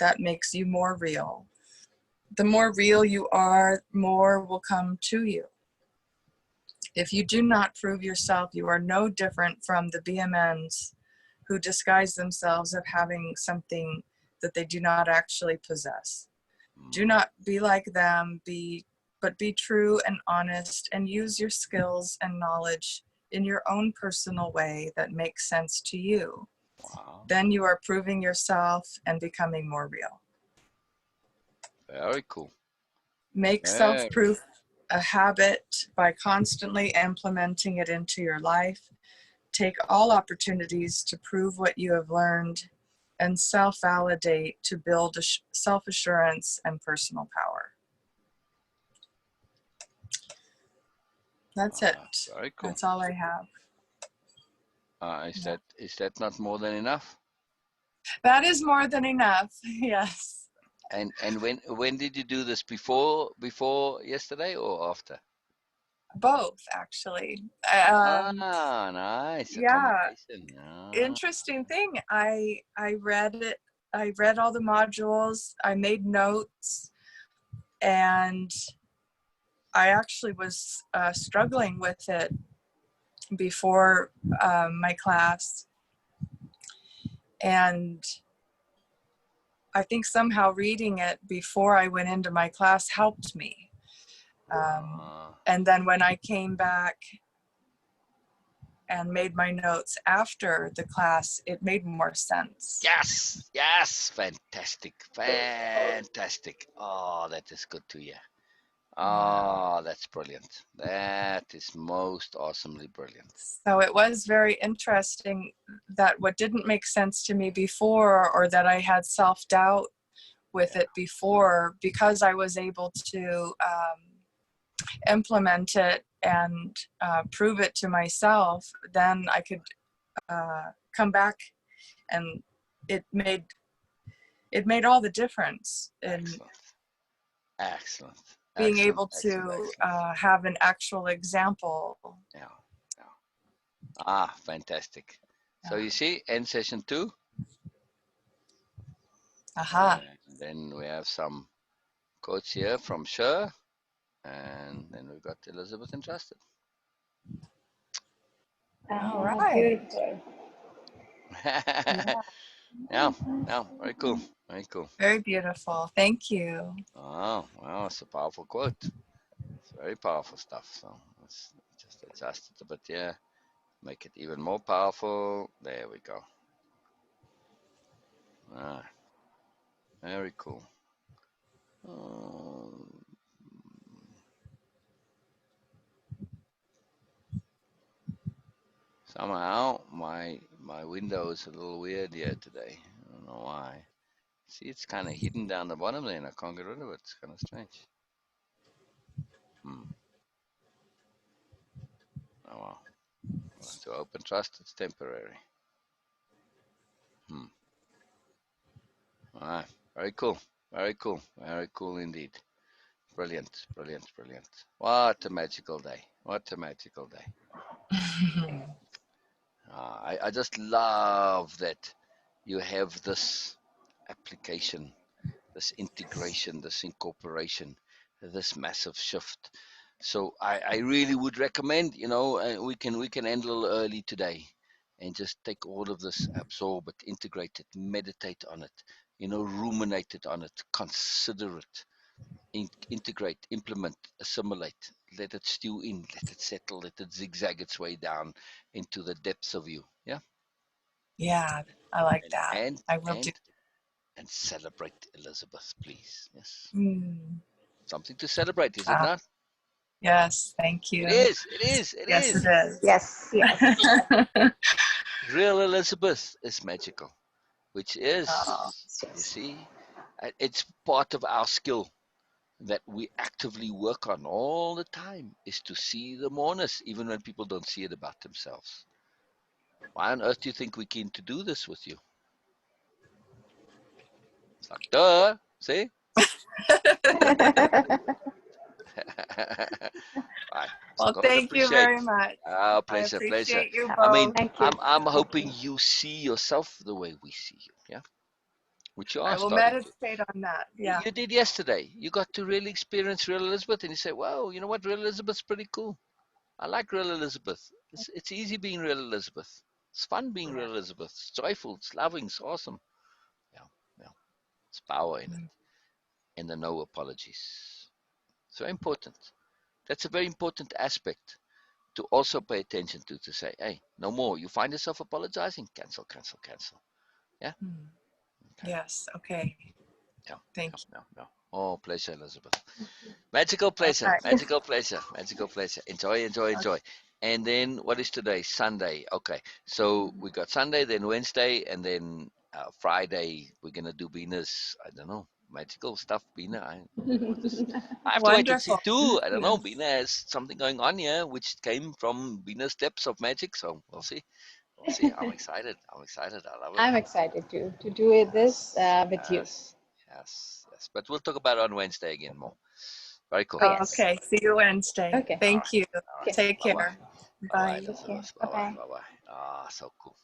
That makes you more real. The more real you are, more will come to you. If you do not prove yourself, you are no different from the BMNs who disguise themselves of having something that they do not actually possess. Do not be like them, but be true and honest and use your skills and knowledge in your own personal way that makes sense to you. Wow. Then you are proving yourself and becoming more real. Very cool. Make Very self-proof a habit by constantly implementing it into your life. Take all opportunities to prove what you have learned and self-validate to build self-assurance and personal power. That's it. very cool. That's all I have. Is that not more than enough? That is more than enough. Yes. And when did you do this? Before yesterday or after? Both, actually. Nice. A Yeah. combination. Interesting thing. I read it. I read all the modules. I made notes, and I actually was struggling with it before my class, and I think somehow reading it before I went into my class helped me. And then when I came back and made my notes after the class, it made more sense. Yes. Fantastic. Fantastic. Oh, that is good to hear. Oh, that's brilliant. That is most awesomely brilliant. So it was very interesting that what didn't make sense to me before, or that I had self-doubt with it before, because I was able to implement it and prove it to myself, then I could come back, and it made all the difference in Excellent. being able to have an actual example. Yeah. Fantastic. So you see, end session 2. Aha. And then we have some quotes here from Sher, and then we've got Elizabeth and Trusted. All right. Beautiful. Yeah, very cool. Very cool. Very beautiful. Thank you. Oh, well, it's a powerful quote. It's very powerful stuff. So let's just adjust it a bit here. Make it even more powerful. There we go. Ah, very cool. Somehow my window is a little weird here today. I don't know why. See, it's kind of hidden down the bottom there, and I can't get rid of it. It's kind of strange. Oh well. To open trust, it's temporary. All right. Very cool. Very cool. Very cool indeed. Brilliant. Brilliant. Brilliant. What a magical day. What a magical day. I just love that you have this application, this integration, this incorporation this massive shift. So I really would recommend, we can end a little early today and just take all of this, absorb it, integrate it, meditate on it, ruminate it on it, consider it, integrate, implement, assimilate, let it stew in, let it settle, let it zigzag its way down into the depths of you. Yeah. Yeah, I like And that. and I will do. and and celebrate Elizabeth, please. Yes. Mm. Something to celebrate, is it Ah, not? yes, thank It you. is, it is, it Yes, it is. is. Yes, yes. Real Elizabeth is magical, which Oh, is, you Yes. see, it's part of our skill that we actively work on all the time, is to see the mourners, even when people don't see it about themselves. Why on earth do you think we're keen to do this with you? It's like, duh, see? Right. So well, God thank you appreciate. very much. I Pleasure, pleasure. appreciate you I mean, both. Thank you. I'm Thank hoping you. you see yourself the way we see you, yeah? Which you are I will starting to. meditate on that. Yeah. You did yesterday. You got to really experience real Elizabeth, and you say, "Wow, you know what? Real Elizabeth's pretty cool. I like real Elizabeth. It's easy being real Elizabeth. It's fun being Yeah. real Elizabeth. It's joyful. It's loving. It's awesome. Yeah, yeah. It's power in it, Mm. and the no apologies. It's very important. That's a very important aspect to also pay attention to say, hey, no more. You find yourself apologizing, cancel, cancel, cancel. Yeah? Mm. Okay. Yes. Okay. Yeah, Thank yeah, you. yeah, yeah. Oh, pleasure, Elizabeth. Magical All pleasure, right. magical pleasure, magical pleasure. Enjoy, enjoy, Okay. enjoy. And then what is today? Sunday. Okay. So we got Sunday, then Wednesday, and then Friday we're gonna do Beena's, I don't know, magical stuff. Beena, I don't know what this. I have to wait and see Wonderful. too. I don't know. Yes. Beena has something going on here which came from Beena's depths of magic. So we'll see. We'll see. I'm excited. I'm excited. I love it. I'm excited to do it this Yes, with you. yes, yes, yes. But we'll talk about it on Wednesday again more. Very cool. Oh yes. Okay. See you Wednesday. Okay. All Thank right. you. All right. Okay. Take Bye bye. care. Bye bye, Bye. Take care. Elizabeth. Bye Bye bye. bye. Bye bye. Ah, so cool.